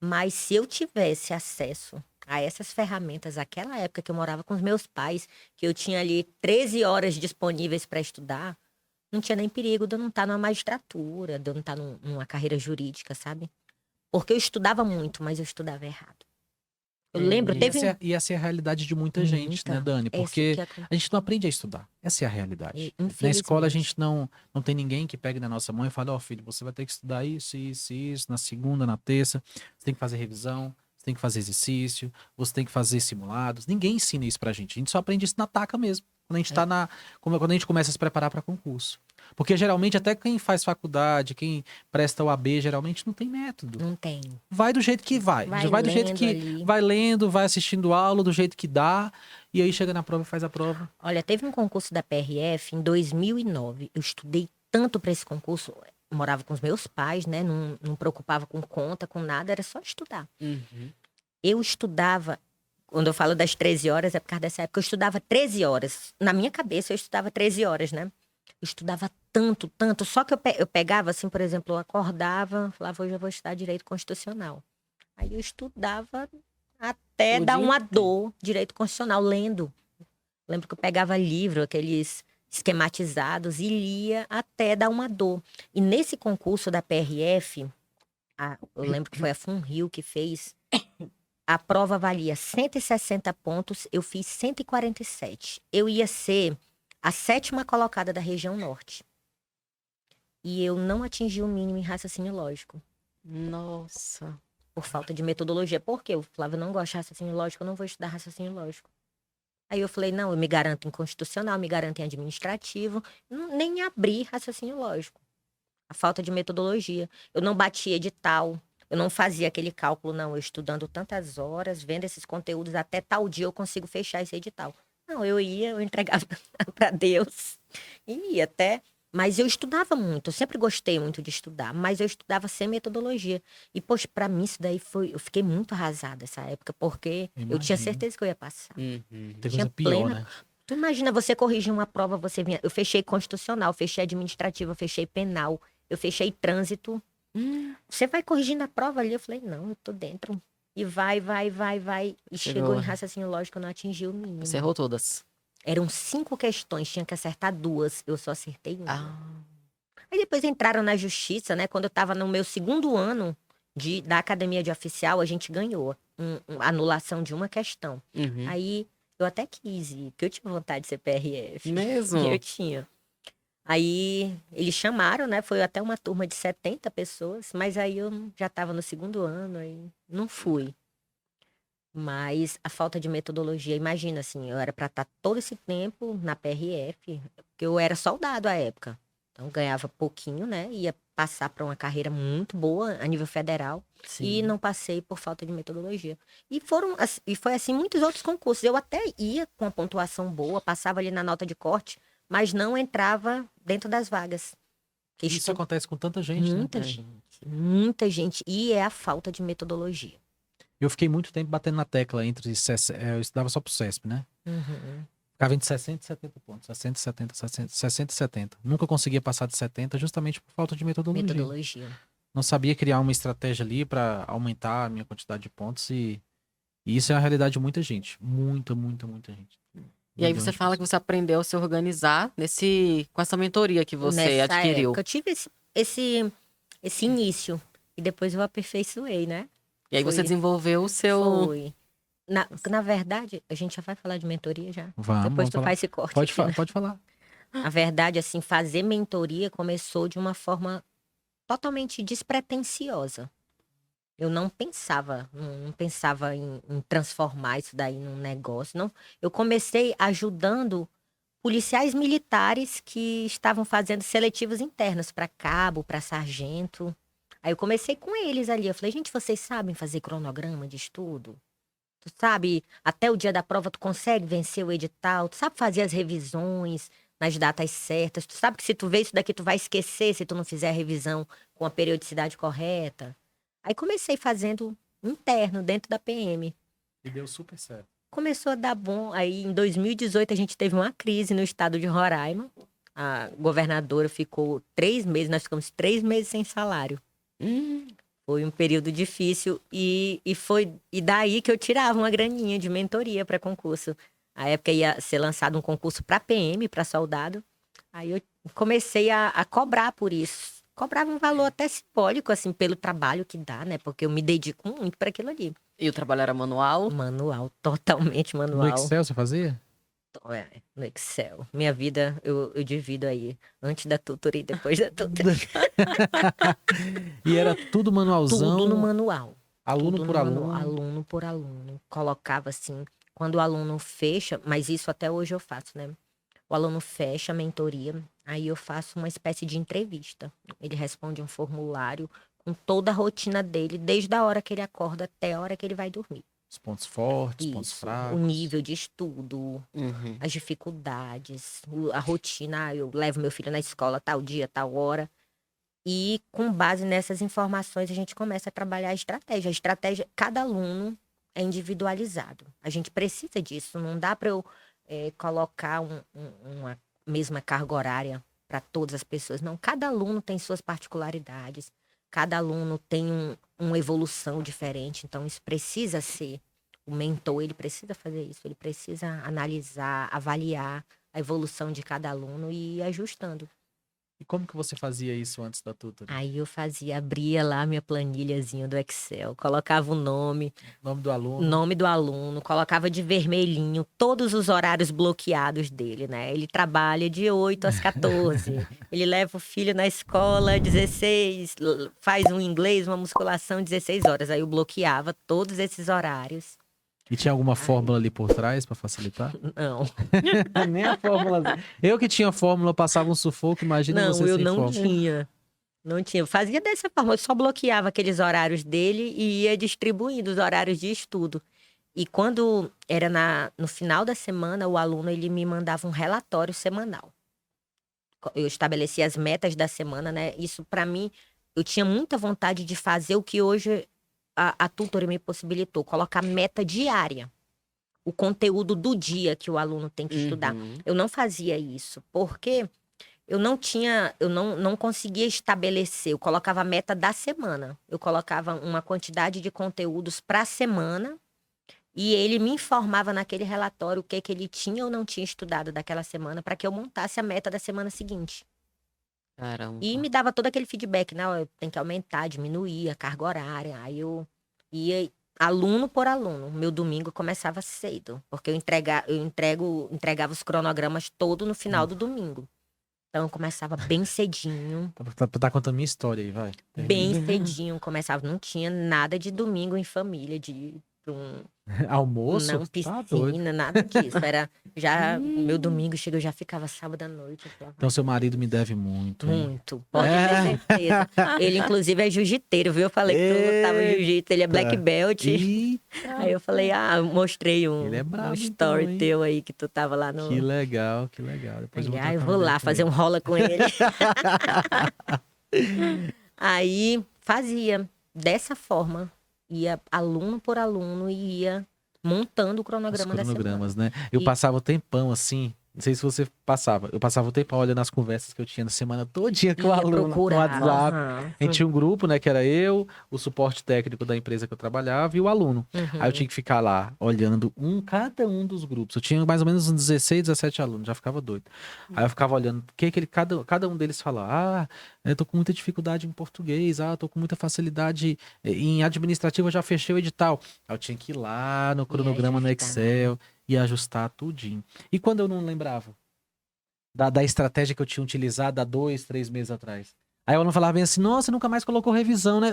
Mas se eu tivesse acesso a essas ferramentas, aquela época que eu morava com os meus pais, que eu tinha ali 13 horas disponíveis para estudar, não tinha nem perigo de eu não estar numa magistratura, de eu não estar numa carreira jurídica, sabe? Porque eu estudava muito, mas eu estudava errado. Eu lembro, teve Ia ser a realidade de muita gente, né, Dani? Porque a gente não aprende a estudar. Essa é a realidade. Na escola a gente não tem ninguém que pegue na nossa mão e fale, filho, você vai ter que estudar isso, isso, isso, na segunda, na terça, você tem que fazer revisão, você tem que fazer exercício, você tem que fazer simulados. Ninguém ensina isso pra gente. A gente só aprende isso na taca mesmo. Quando a gente quando a gente começa a se preparar para concurso. Porque geralmente até quem faz faculdade, quem presta o AB, geralmente não tem método. Não tem. Vai do jeito que vai. Vai do jeito que ali. Vai lendo, vai assistindo aula do jeito que dá, e aí chega na prova e faz a prova. Olha, teve um concurso da PRF em 2009. Eu estudei tanto para esse concurso, morava com os meus pais, né? Não preocupava com conta, com nada, era só estudar. Eu estudava. Quando eu falo das 13 horas, é por causa dessa época. Eu estudava 13 horas. Na minha cabeça, eu estudava 13 horas, né? Eu estudava tanto, tanto. Só que eu pegava, assim, por exemplo, eu acordava, falava, hoje eu vou estudar direito constitucional. Aí eu estudava até dar uma dor, direito constitucional, lendo. Lembro que eu pegava livro, aqueles esquematizados, e lia até dar uma dor. E nesse concurso da PRF, eu lembro que foi a Funrio que fez, a prova valia 160 pontos, eu fiz 147. Eu ia ser a 7ª colocada da região norte. E eu não atingi o mínimo em raciocínio lógico. Nossa. Por falta de metodologia. Por quê? Eu falava, eu não gosto de raciocínio lógico, eu não vou estudar raciocínio lógico. Aí eu falei, não, eu me garanto em constitucional, me garanto em administrativo, nem abri raciocínio lógico. A falta de metodologia. Eu não batia edital, eu não fazia aquele cálculo, não, eu estudando tantas horas, vendo esses conteúdos, até tal dia eu consigo fechar esse edital. Não, eu entregava para Deus e ia até. Mas eu estudava muito, eu sempre gostei muito de estudar, mas eu estudava sem metodologia. E, poxa, para mim isso daí foi. Eu fiquei muito arrasada essa época, porque eu tinha certeza que eu ia passar. Tem coisa pior, né? Tu imagina você corrigir uma prova, você vinha. Eu fechei constitucional, fechei administrativo, fechei penal, eu fechei trânsito. Você vai corrigindo a prova ali? Eu falei, não, eu tô dentro. E vai. E chegou em raciocínio lógico, eu não atingi o mínimo. Você errou todas. Eram 5 questões, tinha que acertar 2, eu só acertei 1. Aí depois entraram na justiça, né? Quando eu tava no meu 2º ano da academia de oficial, a gente ganhou anulação de uma questão. Aí eu até quis ir, porque eu tinha vontade de ser PRF. Mesmo? Eu tinha. Aí eles chamaram, né? Foi até uma turma de 70 pessoas, mas aí eu já estava no 2º ano, aí não fui. Mas a falta de metodologia, imagina assim, eu era para estar todo esse tempo na PRF, porque eu era soldado à época. Então ganhava pouquinho, né? Ia passar para uma carreira muito boa a nível federal. Sim. E não passei por falta de metodologia. E foi assim muitos outros concursos. Eu até ia com a pontuação boa, passava ali na nota de corte, mas não entrava dentro das vagas. Isso acontece com tanta gente, muita gente. Muita gente. E é a falta de metodologia. Eu fiquei muito tempo batendo na tecla eu estudava só pro CESP, né? Ficava entre 60 e 70 pontos. 60 e 70. Nunca conseguia passar de 70 justamente por falta de metodologia. Não sabia criar uma estratégia ali para aumentar a minha quantidade de pontos e isso é a realidade de muita gente. Muita gente. E aí você fala que você aprendeu a se organizar com essa mentoria que você adquiriu. Época, eu tive esse início e depois eu aperfeiçoei, né? E aí você desenvolveu o seu... Foi. Na verdade, a gente já vai falar de mentoria já. Vamos Depois tu falar. faz esse corte. Pode falar. Na verdade, assim, fazer mentoria começou de uma forma totalmente despretensiosa. Eu não pensava em transformar isso daí num negócio. Não. Eu comecei ajudando policiais militares que estavam fazendo seletivos internos para cabo, para sargento. Aí eu comecei com eles ali. Eu falei, gente, vocês sabem fazer cronograma de estudo? Tu sabe, até o dia da prova tu consegue vencer o edital? Tu sabe fazer as revisões? nas datas certas. Tu sabe que se tu vê isso daqui, tu vai esquecer se tu não fizer a revisão com a periodicidade correta. Aí comecei fazendo interno, dentro da PM. E deu super certo. Começou a dar bom. Aí, em 2018, a gente teve uma crise no estado de Roraima. A governadora ficou 3 meses, nós ficamos 3 meses sem salário. Foi um período difícil e daí que eu tirava uma graninha de mentoria para concurso. A época ia ser lançado um concurso para PM, para soldado. Aí eu comecei a cobrar por isso. Cobrava um valor até simbólico, assim, pelo trabalho que dá, né? Porque eu me dedico muito para aquilo ali. E o trabalho era manual? Manual, totalmente manual. No Excel você fazia? No Excel. Minha vida, eu divido aí. Antes da tutoria e depois da tutoria. E era tudo manualzão? Tudo no manual. Aluno por aluno? Aluno por aluno. Colocava assim, quando o aluno fecha, mas isso até hoje eu faço, né? O aluno fecha a mentoria, aí eu faço uma espécie de entrevista. Ele responde um formulário com toda a rotina dele, desde a hora que ele acorda até a hora que ele vai dormir. Os pontos fortes, Isso, pontos fracos. o nível de estudo, as dificuldades, a rotina. Eu levo meu filho na escola tal dia, tal hora. E com base nessas informações, a gente começa a trabalhar a estratégia. A estratégia, cada aluno é individualizado. A gente precisa disso. Não dá para eu colocar uma mesma carga horária para todas as pessoas. Não, cada aluno tem suas particularidades. Cada aluno tem uma evolução diferente. Então, isso precisa ser... O mentor, ele precisa fazer isso. Ele precisa analisar, avaliar a evolução de cada aluno e ir ajustando. E como que você fazia isso antes da tutoria? Aí eu abria lá minha planilhazinha do Excel, colocava o nome do aluno, colocava de vermelhinho todos os horários bloqueados dele, né? Ele trabalha de 8 às 14, ele leva o filho na escola 16, faz um inglês, uma musculação 16 horas. Aí eu bloqueava todos esses horários. E tinha alguma fórmula ali por trás pra facilitar? Não. Nem a fórmula. Eu que tinha fórmula, passava um sufoco, imagina você sem fórmula. Não, eu não tinha. Não tinha. Eu fazia dessa forma, eu só bloqueava aqueles horários dele e ia distribuindo os horários de estudo. E quando era no final da semana, o aluno ele me mandava um relatório semanal. Eu estabelecia as metas da semana, né? Isso, para mim, eu tinha muita vontade de fazer o que hoje a tutoria me possibilitou, colocar meta diária. O conteúdo do dia que o aluno tem que estudar. Eu não fazia isso, porque eu não conseguia estabelecer. Eu colocava a meta da semana. Eu colocava uma quantidade de conteúdos para a semana e ele me informava naquele relatório o que ele tinha ou não tinha estudado daquela semana para que eu montasse a meta da semana seguinte. Caramba. E me dava todo aquele feedback, né? Tem que aumentar, diminuir a carga horária. Aí eu ia aluno por aluno. Meu domingo começava cedo, porque eu entregava os cronogramas todo no final do domingo. Então eu começava bem cedinho. Tá contando minha história aí, vai. Bem cedinho começava. Não tinha nada de domingo em família, de ir pra um almoço? não, piscina, nada disso. Era já meu domingo chega, eu já ficava sábado à noite. Então seu marido me deve muito. Muito, pode ter certeza. Ele inclusive é jiu-jiteiro, viu? Eu falei que tu lutava jiu-jitsu, ele é black belt. Aí eu falei, mostrei um story então, teu aí que tu tava lá no... Que legal, que legal. Depois eu vou lá fazer um rola com ele. Aí fazia dessa forma. Ia aluno por aluno e ia montando o cronograma da semana. Cronogramas, né? Eu passava o tempão assim, não sei se você passava, eu passava o tempão olhando as conversas que eu tinha na semana todinha com o aluno no WhatsApp. A gente tinha um grupo, né, que era eu, o suporte técnico da empresa que eu trabalhava e o aluno. Aí eu tinha que ficar lá olhando cada um dos grupos. Eu tinha mais ou menos uns 16, 17 alunos, já ficava doido. Aí eu ficava olhando o que cada um deles falava. Eu tô com muita dificuldade em português, tô com muita facilidade em administrativo, eu já fechei o edital. Aí eu tinha que ir lá no cronograma no Excel e ajustar tudinho. E quando eu não lembrava da estratégia que eu tinha utilizado há 2, 3 meses atrás? Aí o aluno falava bem assim, nossa, você nunca mais colocou revisão, né?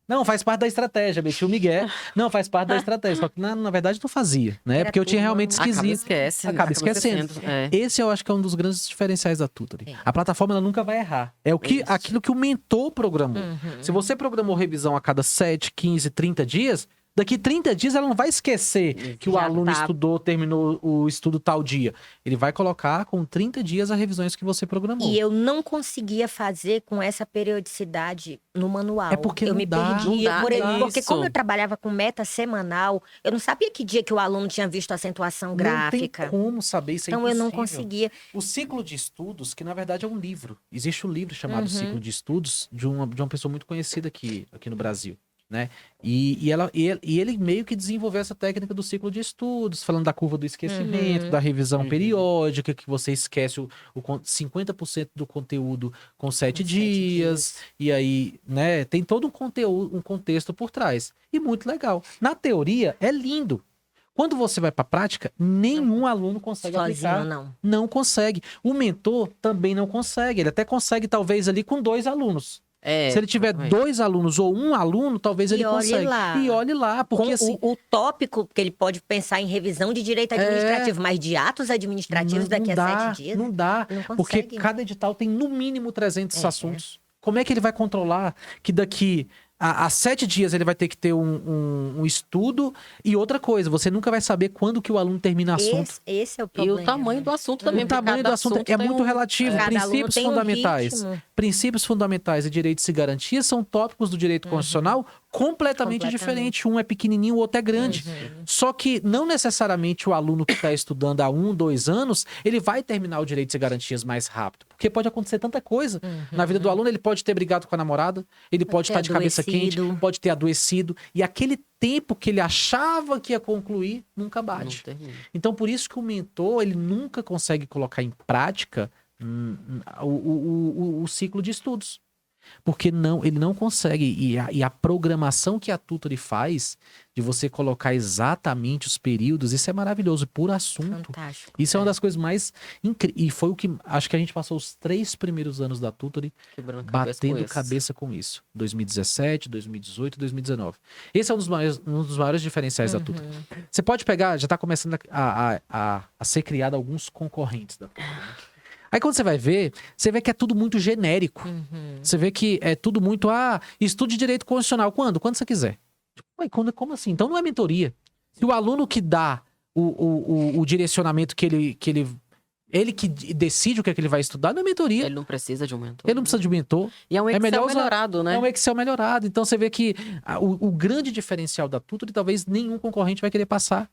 Não, faz parte da estratégia, meti o migué. Não, faz parte da estratégia. Só que, na verdade, não fazia, né? Porque eu tinha realmente esquisito. Acaba esquecendo. Esse eu acho que é um dos grandes diferenciais da Tutory. A plataforma, ela nunca vai errar. É aquilo que o mentor programou. Se você programou revisão a cada 7, 15, 30 dias, Daqui 30 dias ela não vai esquecer que o Já aluno tá. estudou, terminou o estudo tal dia. Ele vai colocar com 30 dias as revisões que você programou. E eu não conseguia fazer com essa periodicidade no manual. É porque eu não me dá, perdia. não dá, Porque isso. como eu trabalhava com meta semanal, eu não sabia que dia que o aluno tinha visto a acentuação gráfica. Não tem como saber, isso é Então eu não impossível. conseguia. O ciclo de estudos, que na verdade é um livro. Existe um livro chamado Uhum. Ciclo de Estudos, de uma pessoa muito conhecida aqui no Brasil, né? E ele meio que desenvolveu essa técnica do ciclo de estudos, falando da curva do esquecimento, Uhum. da revisão Uhum. periódica, que você esquece o 50% do conteúdo com 7 Com 7 dias. E aí, né, tem todo um conteúdo, um contexto por trás. E muito legal. Na teoria, é lindo. Quando você vai para a prática, nenhum aluno consegue Sozinho, aplicar. não. Não consegue. O mentor também não consegue. Ele até consegue, talvez, ali com 2 alunos. Se ele tiver exatamente. 2 alunos ou 1 aluno, talvez E ele olhe consiga. lá. E olhe lá, porque Com assim. o tópico, que ele pode pensar em revisão de direito administrativo, mas de atos administrativos daqui a 7 dias. Não dá. Não Porque consegue. cada edital tem no mínimo 300 É. assuntos. Como é que ele vai controlar que daqui a 7 dias ele vai ter que ter um estudo? E outra coisa, você nunca vai saber quando que o aluno termina assunto. Esse é o E problema. o tamanho do assunto também. O porque tamanho do cada assunto é tem muito relativo. Cada aluno Princípios tem um fundamentais. ritmo. Princípios fundamentais e direitos e garantias são tópicos do direito constitucional completamente Completamente. diferentes. Um é pequenininho, o outro é grande. Só que não necessariamente o aluno que está estudando há 1, 2 anos, ele vai terminar o direitos e garantias mais rápido. Porque pode acontecer tanta coisa. Na vida do aluno, ele pode ter brigado com a namorada, ele pode ter estar de cabeça quente, adoecido. pode ter adoecido. E aquele tempo que ele achava que ia concluir, nunca Não bate. termina. Então, por isso que o mentor, ele nunca consegue colocar em prática o ciclo de estudos. Porque ele não consegue. E a programação que a Tutory faz, de você colocar exatamente os períodos, isso é maravilhoso, por assunto. Fantástico. Isso é uma das coisas mais incríveis. E foi o que, acho que a gente passou os 3 primeiros anos da Tutory Quebrando cabeça com batendo isso. cabeça com isso. 2017, 2018, 2019. Esse é um dos maiores diferenciais da Tutory. Você pode pegar, já está começando a ser criado alguns concorrentes da Tutory. Né? Aí quando você vê que é tudo muito genérico. Você vê que é tudo muito, estude direito constitucional. Quando? Quando você quiser. Ué, como assim? Então não é mentoria. Se o aluno que dá o direcionamento que ele que decide o que é que ele vai estudar, não é mentoria. Ele não precisa de um mentor. Ele não precisa de mentor. E é um Excel melhor usar- melhorado, né? É um Excel melhorado. Então você vê que o grande diferencial da Tutory, talvez nenhum concorrente vai querer passar.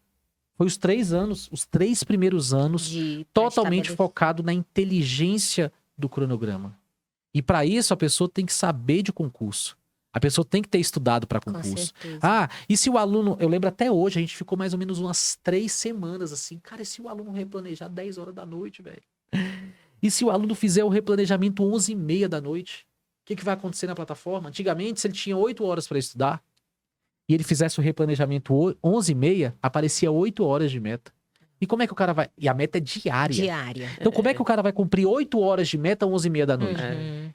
Foi os 3 anos, os 3 primeiros anos, totalmente focado na inteligência do cronograma. E para isso a pessoa tem que saber de concurso. A pessoa tem que ter estudado para Com concurso. certeza. E se o aluno, eu lembro até hoje, a gente ficou mais ou menos umas 3 semanas assim, cara, e se o aluno replanejar 10 horas da noite, velho? E se o aluno fizer o replanejamento 11h30 da noite? O que vai acontecer na plataforma? Antigamente, se ele tinha 8 horas para estudar, e ele fizesse o replanejamento 11h30, aparecia 8 horas de meta. E como é que o cara vai... E a meta é diária. Diária. Então como é que o cara vai cumprir 8 horas de meta 11h30 da noite?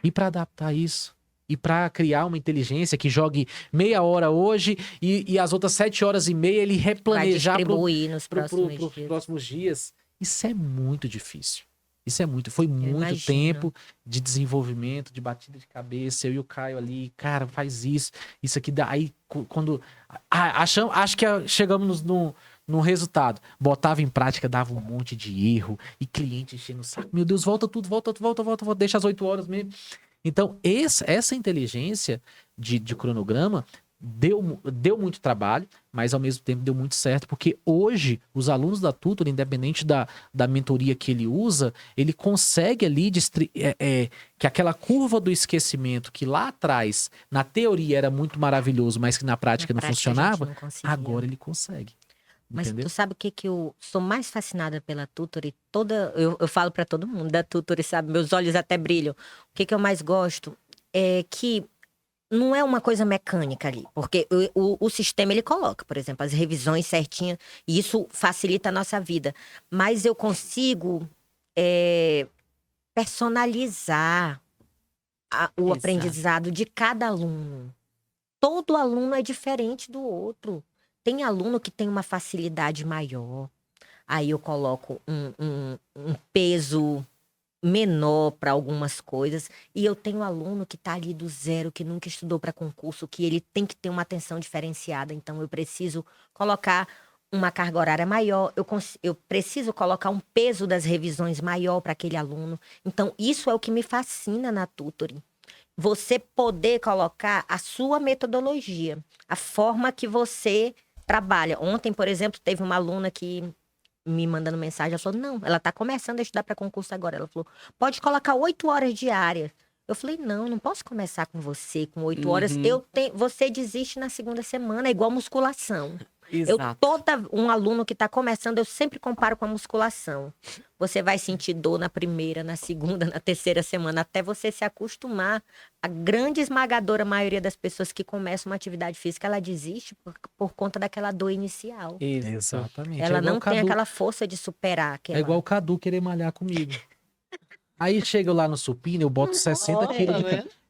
E para adaptar isso? E para criar uma inteligência que jogue meia hora hoje e as outras 7h30 ele Vai replanejar distribuir nos para próximos os dias. próximos dias. Isso é muito difícil. Foi muito imagino. tempo de desenvolvimento, de batida de cabeça. Eu e o Caio ali, cara, faz isso. Isso aqui dá. Aí quando. Acho que chegamos no resultado. Botava em prática, dava um monte de erro. E cliente enchendo o saco. Meu Deus, volta tudo, volta, deixa às 8 horas mesmo. Então, essa inteligência de cronograma deu muito trabalho, mas ao mesmo tempo deu muito certo, porque hoje os alunos da Tutory, independente da mentoria que ele usa, ele consegue ali que aquela curva do esquecimento que lá atrás, na teoria era muito maravilhoso, mas que na prática não A gente funcionava, não conseguia. agora ele consegue. Mas Entendeu? tu sabe o que eu sou mais fascinada pela Tutory? Eu falo pra todo mundo da Tutory, sabe? Meus olhos até brilham. O que eu mais gosto é que não é uma coisa mecânica ali, porque o sistema ele coloca, por exemplo, as revisões certinhas, e isso facilita a nossa vida. Mas eu consigo personalizar o Exato. aprendizado de cada aluno. Todo aluno é diferente do outro. Tem aluno que tem uma facilidade maior. Aí eu coloco um peso menor para algumas coisas. E eu tenho aluno que está ali do zero, que nunca estudou para concurso, que ele tem que ter uma atenção diferenciada. Então, eu preciso colocar uma carga horária maior, eu preciso colocar um peso das revisões maior para aquele aluno. Então, isso é o que me fascina na tutoring. Você poder colocar a sua metodologia, a forma que você trabalha. Ontem, por exemplo, teve uma aluna que me mandando mensagem, ela falou, não, ela está começando a estudar para concurso agora. Ela falou, pode colocar 8 horas diárias. Eu falei, não posso começar com você com 8 horas. Você desiste na segunda semana, é igual musculação. Exato. Um aluno que está começando, eu sempre comparo com a musculação. Você vai sentir dor na primeira, na segunda, na terceira semana, até você se acostumar. A grande esmagadora maioria das pessoas que começam uma atividade física, ela desiste por conta daquela dor inicial. Exatamente. Ela não tem aquela força de superar. É igual o Cadu querer malhar comigo. Aí chega lá no supino, eu boto 60 quilos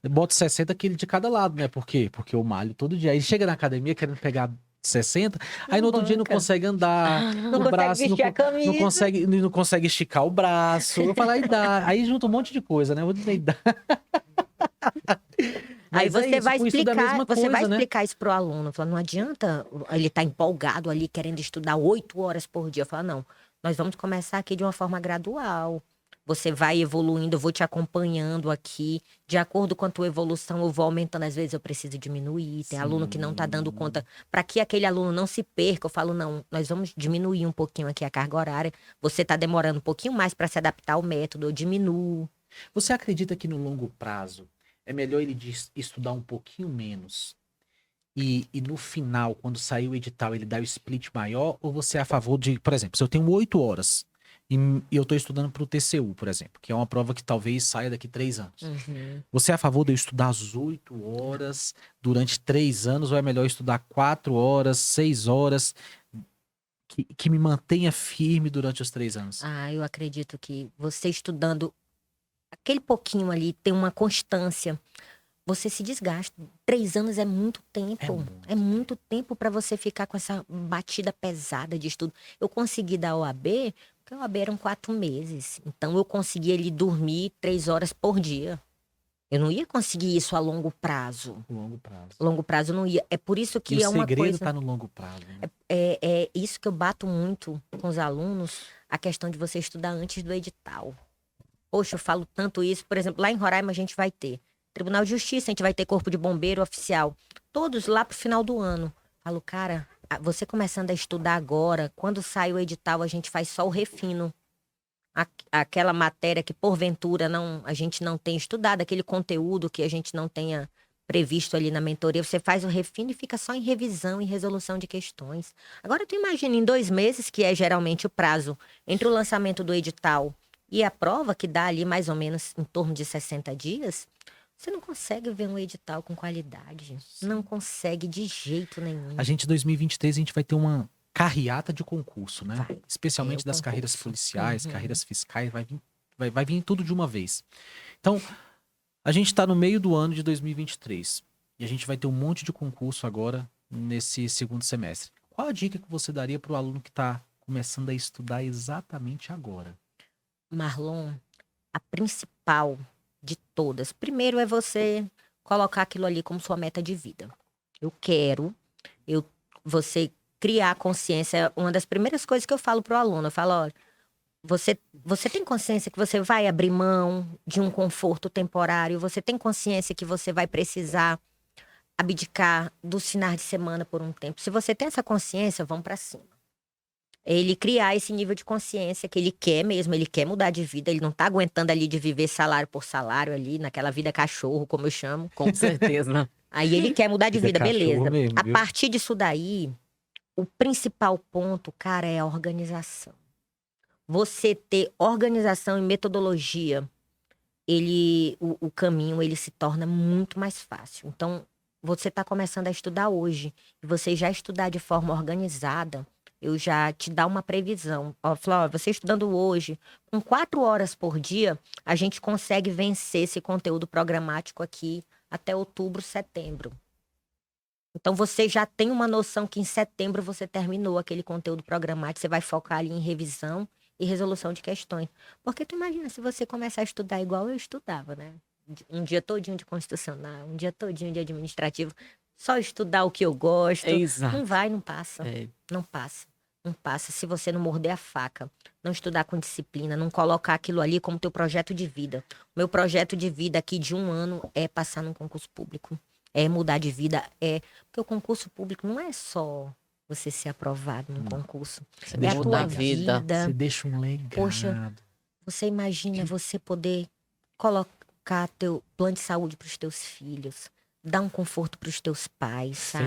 eu boto 60 quilos de cada lado, né? Por quê? Porque eu malho todo dia. Aí chega na academia querendo pegar 60, aí no outro dia não consegue andar, não o braço consegue vestir a camisa. não consegue esticar o braço. Eu falo, aí dá. Aí junta um monte de coisa, né? Eu vou dizer, dá. Aí você vai explicar, explicar isso pro aluno. Fala, não adianta ele tá empolgado ali, querendo estudar 8 horas por dia. Eu falo, não, nós vamos começar aqui de uma forma gradual. Você vai evoluindo, eu vou te acompanhando aqui. De acordo com a tua evolução, eu vou aumentando. Às vezes eu preciso diminuir. Tem aluno que não tá dando conta. Para que aquele aluno não se perca, eu falo, não, nós vamos diminuir um pouquinho aqui a carga horária. Você tá demorando um pouquinho mais para se adaptar ao método, eu diminuo. Você acredita que no longo prazo é melhor ele estudar um pouquinho menos e no final, quando sair o edital, ele dá o split maior? Ou você é a favor de, por exemplo, se eu tenho 8 horas e eu estou estudando para o TCU, por exemplo, que é uma prova que talvez saia daqui 3 anos. Você é a favor de eu estudar as 8 horas durante 3 anos ou é melhor estudar 4 horas, 6 horas, que me mantenha firme durante os 3 anos? Eu acredito que você estudando aquele pouquinho ali, tem uma constância, você se desgasta. 3 anos é muito tempo. É muito tempo para você ficar com essa batida pesada de estudo. Eu consegui dar OAB, porque a OAB eram 4 meses. Então, eu consegui ali dormir 3 horas por dia. Eu não ia conseguir isso a longo prazo. Longo prazo. Longo prazo eu não ia. É por isso que e é o uma segredo coisa... está no longo prazo. Né? É isso que eu bato muito com os alunos, a questão de você estudar antes do edital. Poxa, eu falo tanto isso. Por exemplo, lá em Roraima a gente vai ter Tribunal de Justiça, a gente vai ter Corpo de Bombeiro oficial. Todos lá pro final do ano. Falo, cara, você começando a estudar agora, quando sai o edital, a gente faz só o refino. Aquela matéria que, porventura, a gente não tem estudado, aquele conteúdo que a gente não tenha previsto ali na mentoria, você faz o refino e fica só em revisão e resolução de questões. Agora, tu imagina, em 2 meses, que é geralmente o prazo entre o lançamento do edital e a prova, que dá ali mais ou menos em torno de 60 dias, você não consegue ver um edital com qualidade. Não consegue de jeito nenhum. A gente, em 2023, a gente vai ter uma carreata de concurso, né? Vai. Especialmente das carreiras policiais, carreiras fiscais, vai vir tudo de uma vez. Então, a gente está no meio do ano de 2023 e a gente vai ter um monte de concurso agora nesse segundo semestre. Qual a dica que você daria para o aluno que está começando a estudar exatamente agora? Marlon, a principal de todas, primeiro é você colocar aquilo ali como sua meta de vida. Você criar a consciência. Uma das primeiras coisas que eu falo pro aluno, eu falo, olha, você tem consciência que você vai abrir mão de um conforto temporário? Você tem consciência que você vai precisar abdicar dos finais de semana por um tempo? Se você tem essa consciência, vamos para cima. Ele criar esse nível de consciência que ele quer mesmo, ele quer mudar de vida, ele não tá aguentando ali de viver salário por salário ali, naquela vida cachorro, como eu chamo. Com certeza. Aí ele quer mudar de vida, beleza. Mesmo, a partir disso daí, o principal ponto, cara, é a organização. Você ter organização e metodologia, o caminho, ele se torna muito mais fácil. Então, você tá começando a estudar hoje, e você já estudar de forma organizada, eu já te dá uma previsão. Você estudando hoje, com 4 horas por dia, a gente consegue vencer esse conteúdo programático aqui até outubro, setembro. Então, você já tem uma noção que em setembro você terminou aquele conteúdo programático, você vai focar ali em revisão e resolução de questões. Porque tu imagina se você começar a estudar igual eu estudava, né? Um dia todinho de constitucional, um dia todinho de administrativo, só estudar o que eu gosto. Exato. Não passa. É. Não passa. Não passa se você não morder a faca, não estudar com disciplina, não colocar aquilo ali como teu projeto de vida. O meu projeto de vida aqui de 1 ano é passar num concurso público. É mudar de vida. Porque o concurso público não é só você ser aprovado num concurso. Você É a muda tua a vida. Você deixa um legado. Poxa, você imagina você poder colocar teu plano de saúde para os teus filhos, dar um conforto para os teus pais, sabe?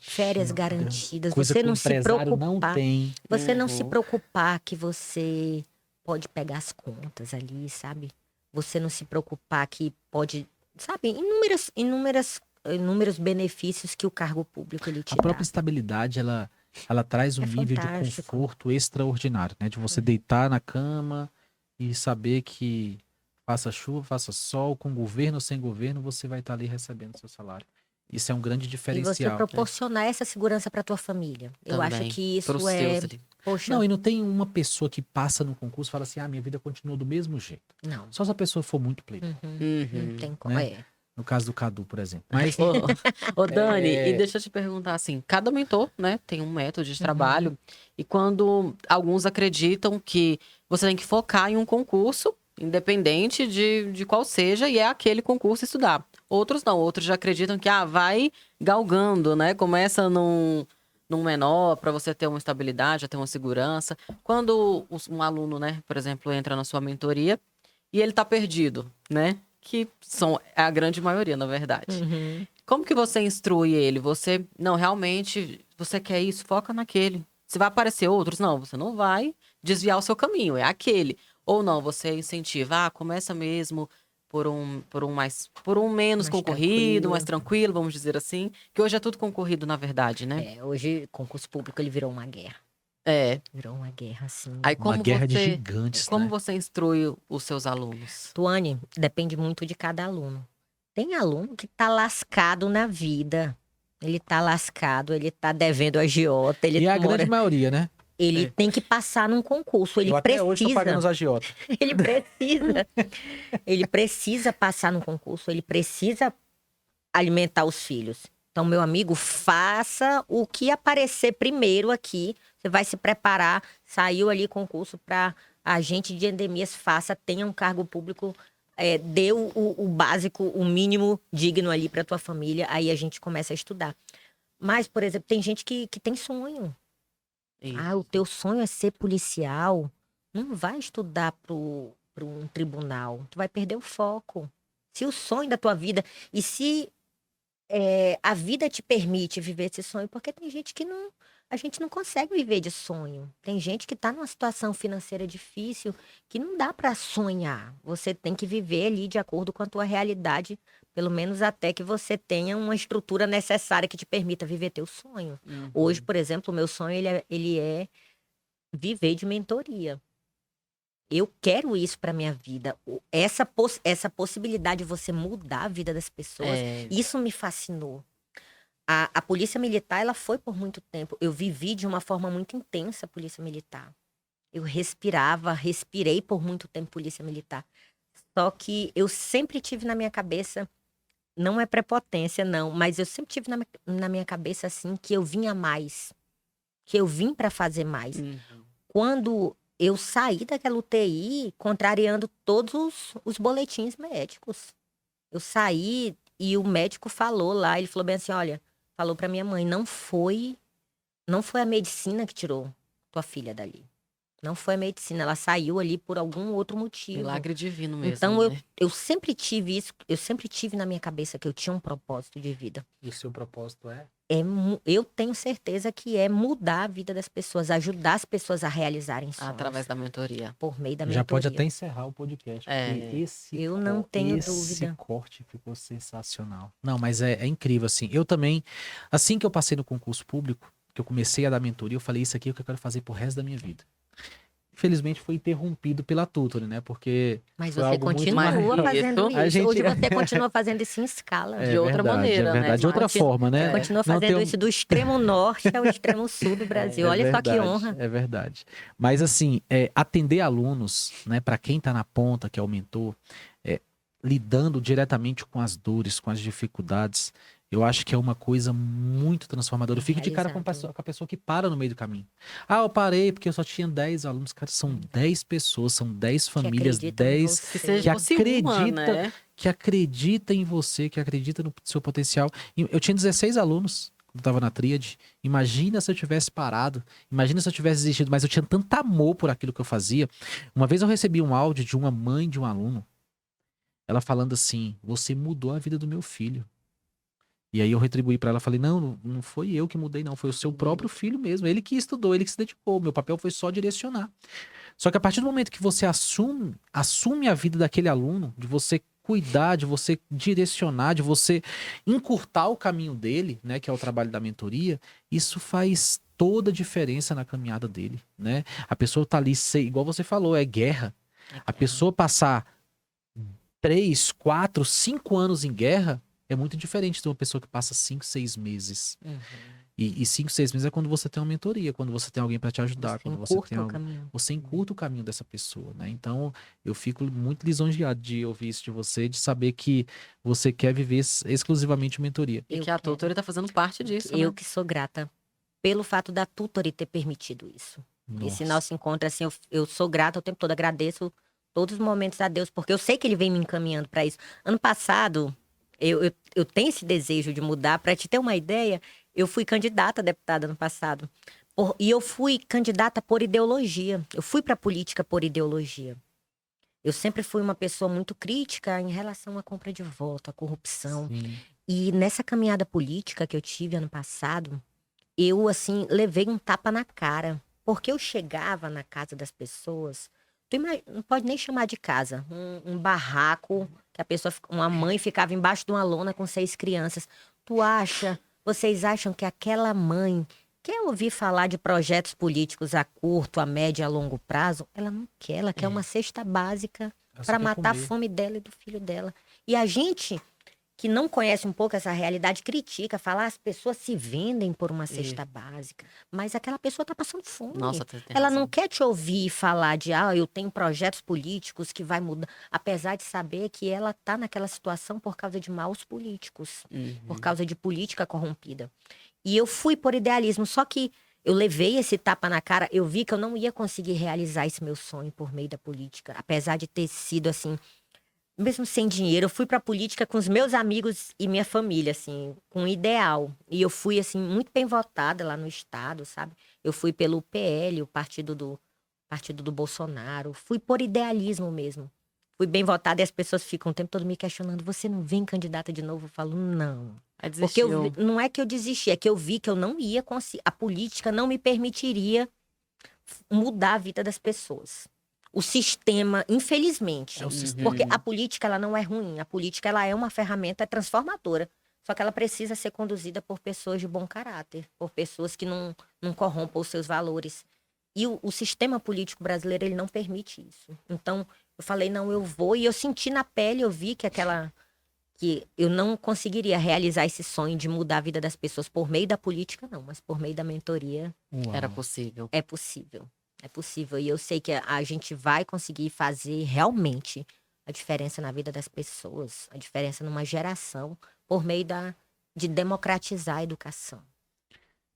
Férias garantidas. Coisa Você que o não se empresário não preocupar. tem. Você não se preocupar que você pode pegar as contas ali, sabe? Você não se preocupar que pode, sabe? Inúmeros benefícios que o cargo público ele te A própria dá. estabilidade, ela traz um É nível de fantástico. conforto extraordinário, né? De você deitar na cama e saber que faça chuva, faça sol, com governo ou sem governo, você vai estar ali recebendo seu salário. Isso é um grande E você diferencial. proporcionar essa segurança para tua família. Eu acho Também, que pros isso é, teus ali. poxa, Não, e não tem uma pessoa que passa no concurso e fala assim, minha vida continua do mesmo jeito. não. Só se a pessoa for muito pleito. Não tem como. Né? No caso do Cadu, por exemplo. Mas Ô, Dani, É. e deixa eu te perguntar assim, cada mentor, né, tem um método de trabalho, e quando alguns acreditam que você tem que focar em um concurso, independente de qual seja, e é aquele concurso estudar. Outros não, outros já acreditam que, vai galgando, né, começa num menor, para você ter uma estabilidade, ter uma segurança. Quando um aluno, né, por exemplo, entra na sua mentoria, e ele tá perdido, né, que são a grande maioria, na verdade. Como que você instrui ele? Você, não, realmente, você quer isso, foca naquele. Se vai aparecer outros, não, você não vai desviar o seu caminho, é aquele. Ou não, você incentiva, começa mesmo por um menos Mais concorrido, tranquilo. mais tranquilo, vamos dizer assim. Que hoje é tudo concorrido, na verdade, né? Hoje, concurso público, ele virou uma guerra. É. Virou uma guerra, assim. Aí uma guerra de gigantes, como né? você instrui os seus alunos? Tuane, depende muito de cada aluno. Tem aluno que tá lascado na vida. Ele tá lascado, ele tá devendo agiota, ele E é a mora... grande maioria, né? Ele tem que passar num concurso, ele Eu até precisa. hoje tô pagando os agiotas. Ele precisa passar no concurso, ele precisa alimentar os filhos. Então, meu amigo, faça o que aparecer primeiro aqui. Você vai se preparar, saiu ali concurso para agente de endemias, faça, tenha um cargo público, dê o básico, o mínimo digno ali para tua família, aí a gente começa a estudar. Mas, por exemplo, tem gente que tem sonho. Isso. O teu sonho é ser policial. Não vai estudar para um tribunal. Tu vai perder o foco. Se o sonho da tua vida... E se a vida te permite viver esse sonho, porque tem gente que não... A gente não consegue viver de sonho. Tem gente que está numa situação financeira difícil que não dá para sonhar. Você tem que viver ali de acordo com a tua realidade, pelo menos até que você tenha uma estrutura necessária que te permita viver teu sonho. Hoje, por exemplo, o meu sonho ele é viver de mentoria. Eu quero isso para minha vida. Essa possibilidade de você mudar a vida das pessoas, isso me fascinou. A polícia militar, ela foi por muito tempo. Eu vivi de uma forma muito intensa a polícia militar. Eu respirei por muito tempo polícia militar. Só que eu sempre tive na minha cabeça, não é prepotência, não, mas eu sempre tive na minha cabeça, assim, que eu vinha mais. Que eu vim para fazer mais. Quando eu saí daquela UTI, contrariando todos os boletins médicos. Eu saí e o médico falou lá, ele falou bem assim, olha, falou para minha mãe, não foi a medicina que tirou tua filha dali. Não foi a medicina, ela saiu ali por algum outro motivo. Milagre divino mesmo, então, né? eu sempre tive isso, eu sempre tive na minha cabeça que eu tinha um propósito de vida. E o seu propósito é? Eu tenho certeza que é mudar a vida das pessoas, ajudar as pessoas a realizarem sonhos. Através da mentoria. Por meio da mentoria. Já pode até encerrar o podcast. Eu não tenho dúvida. Esse dúvida. corte ficou sensacional. Não, mas é incrível, assim. Eu também, assim que eu passei no concurso público, que eu comecei a dar mentoria, eu falei, isso aqui é o que eu quero fazer pro resto da minha vida. infelizmente foi interrompido pela Tutory, né? Porque Mas foi você algo muito continua maior. fazendo Isso. A isso. gente- Hoje você continua fazendo isso em escala. De outra maneira, é né? verdade. De outra Continua- forma, né? Continua Não fazendo tem- isso do extremo norte ao extremo sul do Brasil. Olha só que honra. É verdade. Mas assim, atender alunos, né, para quem está na ponta, que é o mentor, lidando diretamente com as dores, com as dificuldades, eu acho que é uma coisa muito transformadora. Eu fico de cara com Realizado. com a pessoa que para no meio do caminho. Ah, eu parei porque eu só tinha 10 alunos. Cara, são 10 pessoas, são 10 famílias, acreditam em 10 você. Que seja que fosse uma, acredita, né? que acredita em você, que acredita no seu potencial. E eu tinha 16 alunos quando estava na tríade. Imagina se eu tivesse parado, imagina se eu tivesse desistido, mas eu tinha tanto amor por aquilo que eu fazia. Uma vez eu recebi um áudio de uma mãe de um aluno, ela falando assim: você mudou a vida do meu filho. E aí eu retribuí pra ela, falei: não, não foi eu que mudei, não, foi o seu próprio filho mesmo, ele que estudou, ele que se dedicou, meu papel foi só direcionar. Só que a partir do momento que você assume a vida daquele aluno, de você cuidar, de você direcionar, de você encurtar o caminho dele, né, que é o trabalho da mentoria, isso faz toda a diferença na caminhada dele, né? A pessoa tá ali, igual você falou, é guerra. A pessoa passar 3, 4, 5 anos em guerra é muito diferente de uma pessoa que passa 5, 6 meses. Uhum. E 5, 6 meses é quando você tem uma mentoria, quando você tem alguém para te ajudar, Você quando você encurta tem o caminho. você encurta o caminho dessa pessoa, né? Então, eu fico muito lisonjeado de ouvir isso de você, de saber que você quer viver exclusivamente mentoria. E Eu que a quero. Tutory tá fazendo parte disso, Eu né? que sou grata pelo fato da Tutory ter permitido isso. Esse Nossa. nosso encontro, assim, eu sou grata o tempo todo, agradeço todos os momentos a Deus, porque eu sei que Ele vem me encaminhando para isso. Ano passado, eu tenho esse desejo de mudar. Para te ter uma ideia, eu fui candidata a deputada ano passado. E eu fui candidata por ideologia. Eu fui para a política por ideologia. Eu sempre fui uma pessoa muito crítica em relação à compra de voto, à corrupção. Sim. E nessa caminhada política que eu tive ano passado, eu, assim, levei um tapa na cara. Porque eu chegava na casa das pessoas, não pode nem chamar de casa, um barraco, que a pessoa, uma mãe ficava embaixo de uma lona com 6 crianças. Vocês acham que aquela mãe quer ouvir falar de projetos políticos a curto, a médio e a longo prazo? Ela não quer, ela quer uma cesta básica Ela só para quer matar a comer. fome dela e do filho dela. E a gente que não conhece um pouco essa realidade, critica, fala, as pessoas se vendem por uma cesta básica, mas aquela pessoa está passando fome. Nossa, tem Ela razão. não quer te ouvir falar de, eu tenho projetos políticos que vai mudar, apesar de saber que ela está naquela situação por causa de maus políticos, por causa de política corrompida. E eu fui por idealismo, só que eu levei esse tapa na cara, eu vi que eu não ia conseguir realizar esse meu sonho por meio da política, apesar de ter sido assim, mesmo sem dinheiro, eu fui pra política com os meus amigos e minha família, assim, com um ideal. E eu fui, assim, muito bem votada lá no estado, sabe? Eu fui pelo PL, o partido do Bolsonaro. Fui por idealismo mesmo. Fui bem votada e as pessoas ficam o tempo todo me questionando: você não vem candidata de novo? Eu falo: não. Aí Porque desistiu. não é que eu desisti, é que eu vi que eu não ia conseguir. A política não me permitiria mudar a vida das pessoas. O sistema, infelizmente, É o sistema. porque a política ela não é ruim, a política ela é uma ferramenta transformadora, só que ela precisa ser conduzida por pessoas de bom caráter, por pessoas que não corrompam os seus valores. E o sistema político brasileiro ele não permite isso. Então eu falei não, eu vou, e eu senti na pele, eu vi que eu não conseguiria realizar esse sonho de mudar a vida das pessoas por meio da política, não, mas por meio da mentoria. Uau. Era possível. É possível. É possível. E eu sei que a gente vai conseguir fazer realmente a diferença na vida das pessoas, a diferença numa geração, por meio de democratizar a educação.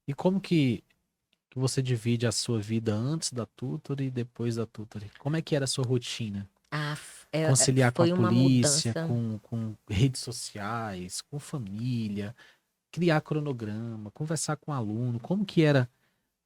E como que você divide a sua vida antes da Tutory e depois da Tutory? Como é que era a sua rotina? Conciliar com Foi a uma polícia, mudança. com redes sociais, com família, criar cronograma, conversar com o aluno. Como que era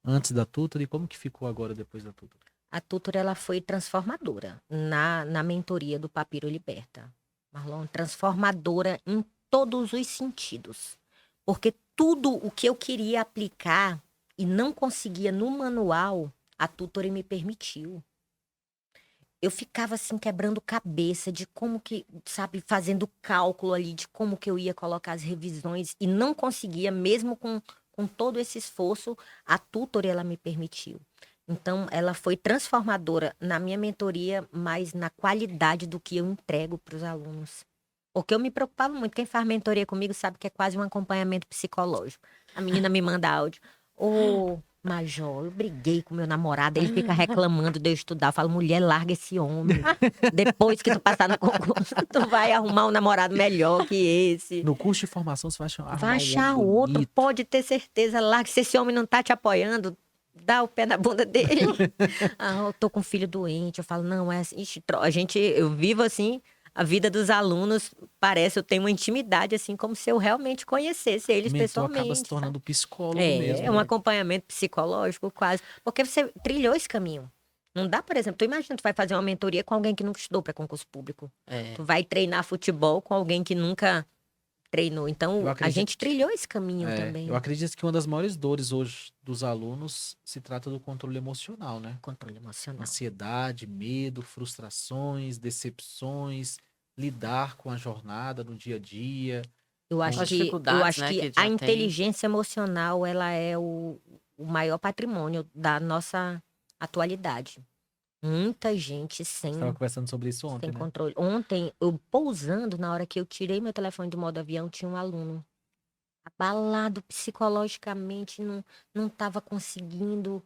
antes da Tutory e como que ficou agora depois da Tutory? A Tutor ela foi transformadora na mentoria do Papiro Liberta. Marlon, transformadora em todos os sentidos. Porque tudo o que eu queria aplicar e não conseguia no manual, a Tutor me permitiu. Eu ficava assim quebrando cabeça de como que, sabe, fazendo cálculo ali de como que eu ia colocar as revisões e não conseguia, mesmo com todo esse esforço, a Tutor ela me permitiu. Então, ela foi transformadora na minha mentoria, mas na qualidade do que eu entrego para os alunos. Porque eu me preocupava muito. Quem faz mentoria comigo sabe que é quase um acompanhamento psicológico. A menina me manda áudio. Ô, Major, eu briguei com meu namorado, ele fica reclamando de eu estudar. Eu falo, mulher, larga esse homem. Depois que tu passar no concurso, tu vai arrumar um namorado melhor que esse. No curso de formação, você vai achar, Vai achar um homem outro, bonito. pode ter certeza. Larga, se esse homem não tá te apoiando, dá o pé na bunda dele. Eu tô com um filho doente. Eu falo, não, é assim. Ixi, eu vivo assim, a vida dos alunos, parece, eu tenho uma intimidade, assim, como se eu realmente conhecesse eles O mentor acaba pessoalmente. se tornando psicólogo É mesmo. um né? acompanhamento psicológico quase. Porque você trilhou esse caminho. Não dá, por exemplo, tu imagina, tu vai fazer uma mentoria com alguém que nunca estudou para concurso público. Tu vai treinar futebol com alguém que nunca treinou. Então, a gente trilhou esse caminho também. Eu acredito que uma das maiores dores hoje dos alunos se trata do controle emocional, né? Controle emocional. Ansiedade, medo, frustrações, decepções, lidar com a jornada no dia a dia. Eu As acho que dificuldades, né, que já a tem. inteligência emocional, ela é o maior patrimônio da nossa atualidade. Muita gente sem Estava conversando sobre isso ontem, né? controle. Ontem, eu pousando, na hora que eu tirei meu telefone do modo avião, tinha um aluno abalado psicologicamente, não estava conseguindo.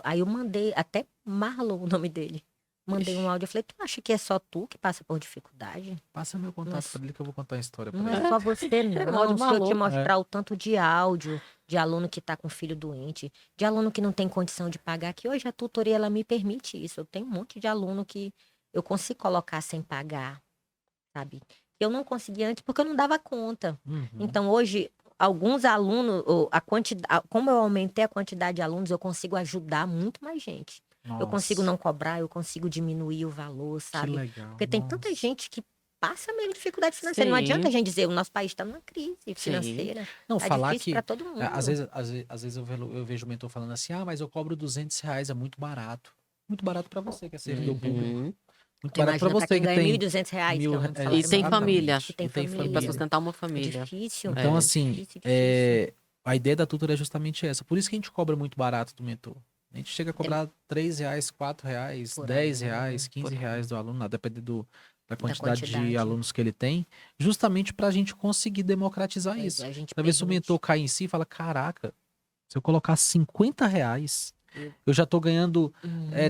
Aí eu mandei, até Marlon, o nome dele. Mandei um áudio, eu falei, tu acha que é só tu que passa por dificuldade? Passa meu contato Nossa. para ele que eu vou contar a história Não para é ele. só você, não. Áudio Se eu te maluco. mostrar o tanto de áudio de aluno que tá com filho doente, de aluno que não tem condição de pagar, que hoje a tutoria, ela me permite isso. Eu tenho um monte de aluno que eu consigo colocar sem pagar, sabe? Eu não conseguia antes porque eu não dava conta. Uhum. Então, hoje, alguns alunos, como eu aumentei a quantidade de alunos, eu consigo ajudar muito mais gente. Eu consigo Nossa, não cobrar, eu consigo diminuir o valor, que sabe? legal. Porque tem tanta Nossa. gente que passa mesmo dificuldade financeira. Não Sim. adianta a gente dizer, o nosso país está numa crise financeira. Não, Tá falar difícil que para todo mundo. às vezes eu vejo o mentor falando assim, mas eu cobro R$ 200, é muito barato. Muito barato para você que é servidor público. Uhum. Muito Tu barato para imagina, pra você quem que ganha tem R$ 1.200, que é um é, salário E tem mínimo. família. E tem E tem família. Pra família. sustentar uma É família. difícil. Então, É. assim, Difícil. a ideia da tutora é justamente essa. Por isso que a gente cobra muito barato do mentor. A gente chega a cobrar R$ 3, R$ 4, Por R$ 10, aí, R$ 15 do aluno, dependendo da quantidade de quantidade. alunos que ele tem, justamente para a gente conseguir democratizar Pois isso. é, a gente Talvez se o permite. mentor cair em si e fala, caraca, se eu colocar R$ 50, eu já estou ganhando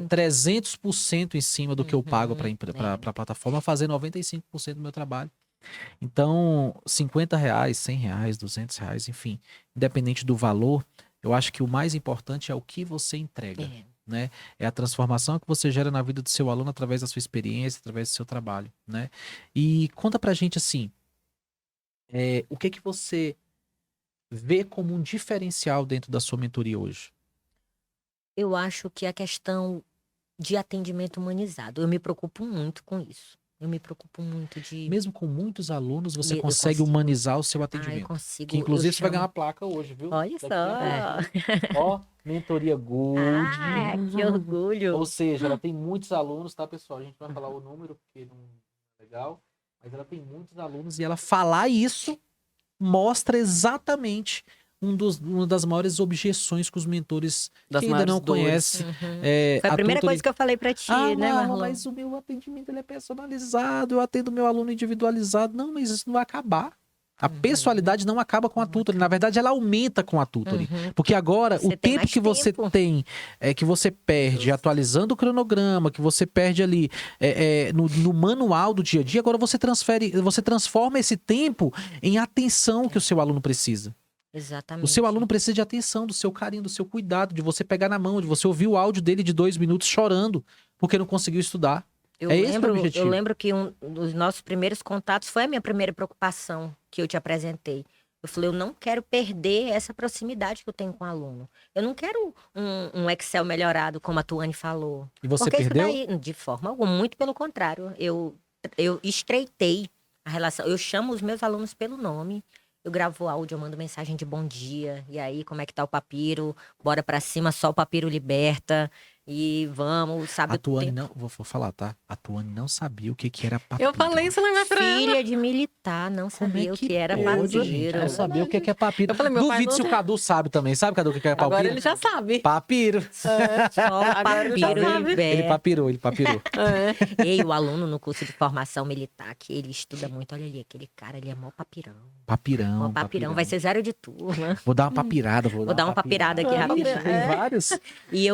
300% em cima do que eu pago para a plataforma, fazer 95% do meu trabalho. Então, R$ 50, R$ 100, R$ 200, enfim, independente do valor, eu acho que o mais importante é o que você entrega, né? É a transformação que você gera na vida do seu aluno através da sua experiência, através do seu trabalho, né? E conta pra gente assim, o que que você vê como um diferencial dentro da sua mentoria hoje? Eu acho que a questão de atendimento humanizado, eu me preocupo muito com isso. Eu me preocupo muito de... Mesmo com muitos alunos, você Eu consegue consigo. humanizar o seu eu atendimento. consigo. Que inclusive eu você vai ganhar chamo... uma placa hoje, viu? Olha Daqui só. a pouquinho. Ó, mentoria Gold. Que orgulho. Ou seja, ela tem muitos alunos, tá, pessoal? A gente vai falar o número, porque não é legal. Mas ela tem muitos alunos e ela falar isso mostra exatamente uma das maiores objeções que os mentores Das que ainda maiores não dores. conhecem. Foi a primeira coisa que eu falei pra ti, né, Marlon, Marlon? mas o meu atendimento ele é personalizado, eu atendo meu aluno individualizado. Não, mas isso não vai acabar. A pessoalidade não acaba com a tutoring. Na verdade, ela aumenta com a tutoring. Porque agora, Você o tem tempo mais que você tempo. tem, que você perde atualizando o cronograma, que você perde ali no manual do dia a dia, agora você transforma esse tempo em atenção que o seu aluno precisa. Exatamente. O seu aluno precisa de atenção, do seu carinho, do seu cuidado, de você pegar na mão, de você ouvir o áudio dele de 2 minutos chorando porque não conseguiu estudar. Esse o objetivo. Eu lembro que um dos nossos primeiros contatos foi a minha primeira preocupação que eu te apresentei. Eu falei, eu não quero perder essa proximidade que eu tenho com o aluno. Eu não quero um Excel melhorado, como a Tuane falou. E você Porque perdeu? isso daí, de forma alguma, muito pelo contrário. Eu estreitei a relação. Eu chamo os meus alunos pelo nome. Eu gravo áudio, eu mando mensagem de bom dia. E aí, como é que tá o papiro? Bora pra cima, só o papiro liberta. E vamos, sabe? A Tuane não, vou falar, tá? A Tuane não sabia o que que era papiro. Eu falei isso na minha Filha de militar, não sabia o que era pode, papiro. gente? Não sabia o que que é papiro. Eu falei, meu pai Duvido não se o tem- Cadu sabe também. Sabe, Cadu, o que que é papiro? Agora ele já sabe. Papiro. Só Agora ele já papiro sabe. Ele papirou, ele papirou. É. Ei, o aluno no curso de formação militar, que ele estuda muito, olha ali, aquele cara, ele é mó papirão. Papirão, Mó papirão, vai ser 0 de turma. Vou dar uma papirada, Vou dar uma papirada aqui Papira, rapidinho. Tem vários. E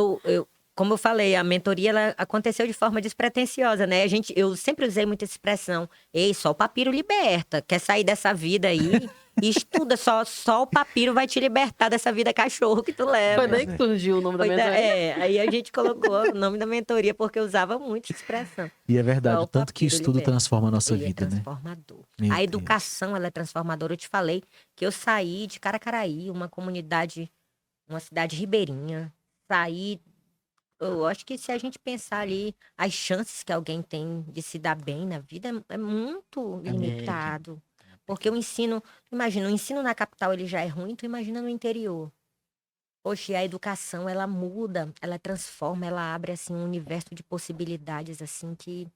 como eu falei, a mentoria ela aconteceu de forma despretensiosa, né? Eu sempre usei muita essa expressão. Ei, só o papiro liberta. Quer sair dessa vida aí? Estuda, só o papiro vai te libertar dessa vida cachorro que tu leva. Foi daí que surgiu o nome da Foi mentoria. aí a gente colocou o nome da mentoria porque eu usava muito essa expressão. E é verdade, Só o o tanto que papiro estudo liberta. transforma a nossa Ele vida, é né? transformador. Meu A Deus. educação, ela é transformadora. Eu te falei que eu saí de Caracaraí, uma comunidade, uma cidade ribeirinha. Saí. Eu acho que se a gente pensar ali, as chances que alguém tem de se dar bem na vida é muito É limitado. Porque o ensino, imagina, o ensino na capital ele já é ruim, tu imagina no interior. Poxa, e a educação, ela muda, ela transforma, ela abre, assim, um universo de possibilidades, assim, que...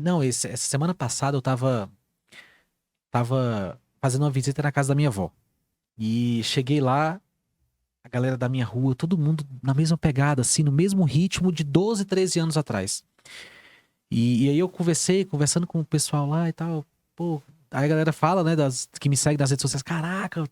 Não, essa semana passada eu tava fazendo uma visita na casa da minha avó. E cheguei lá, a galera da minha rua, todo mundo na mesma pegada, assim, no mesmo ritmo de 12, 13 anos atrás. E aí eu conversando com o pessoal lá e tal, pô, aí a galera fala, né, que me segue nas redes sociais, caraca,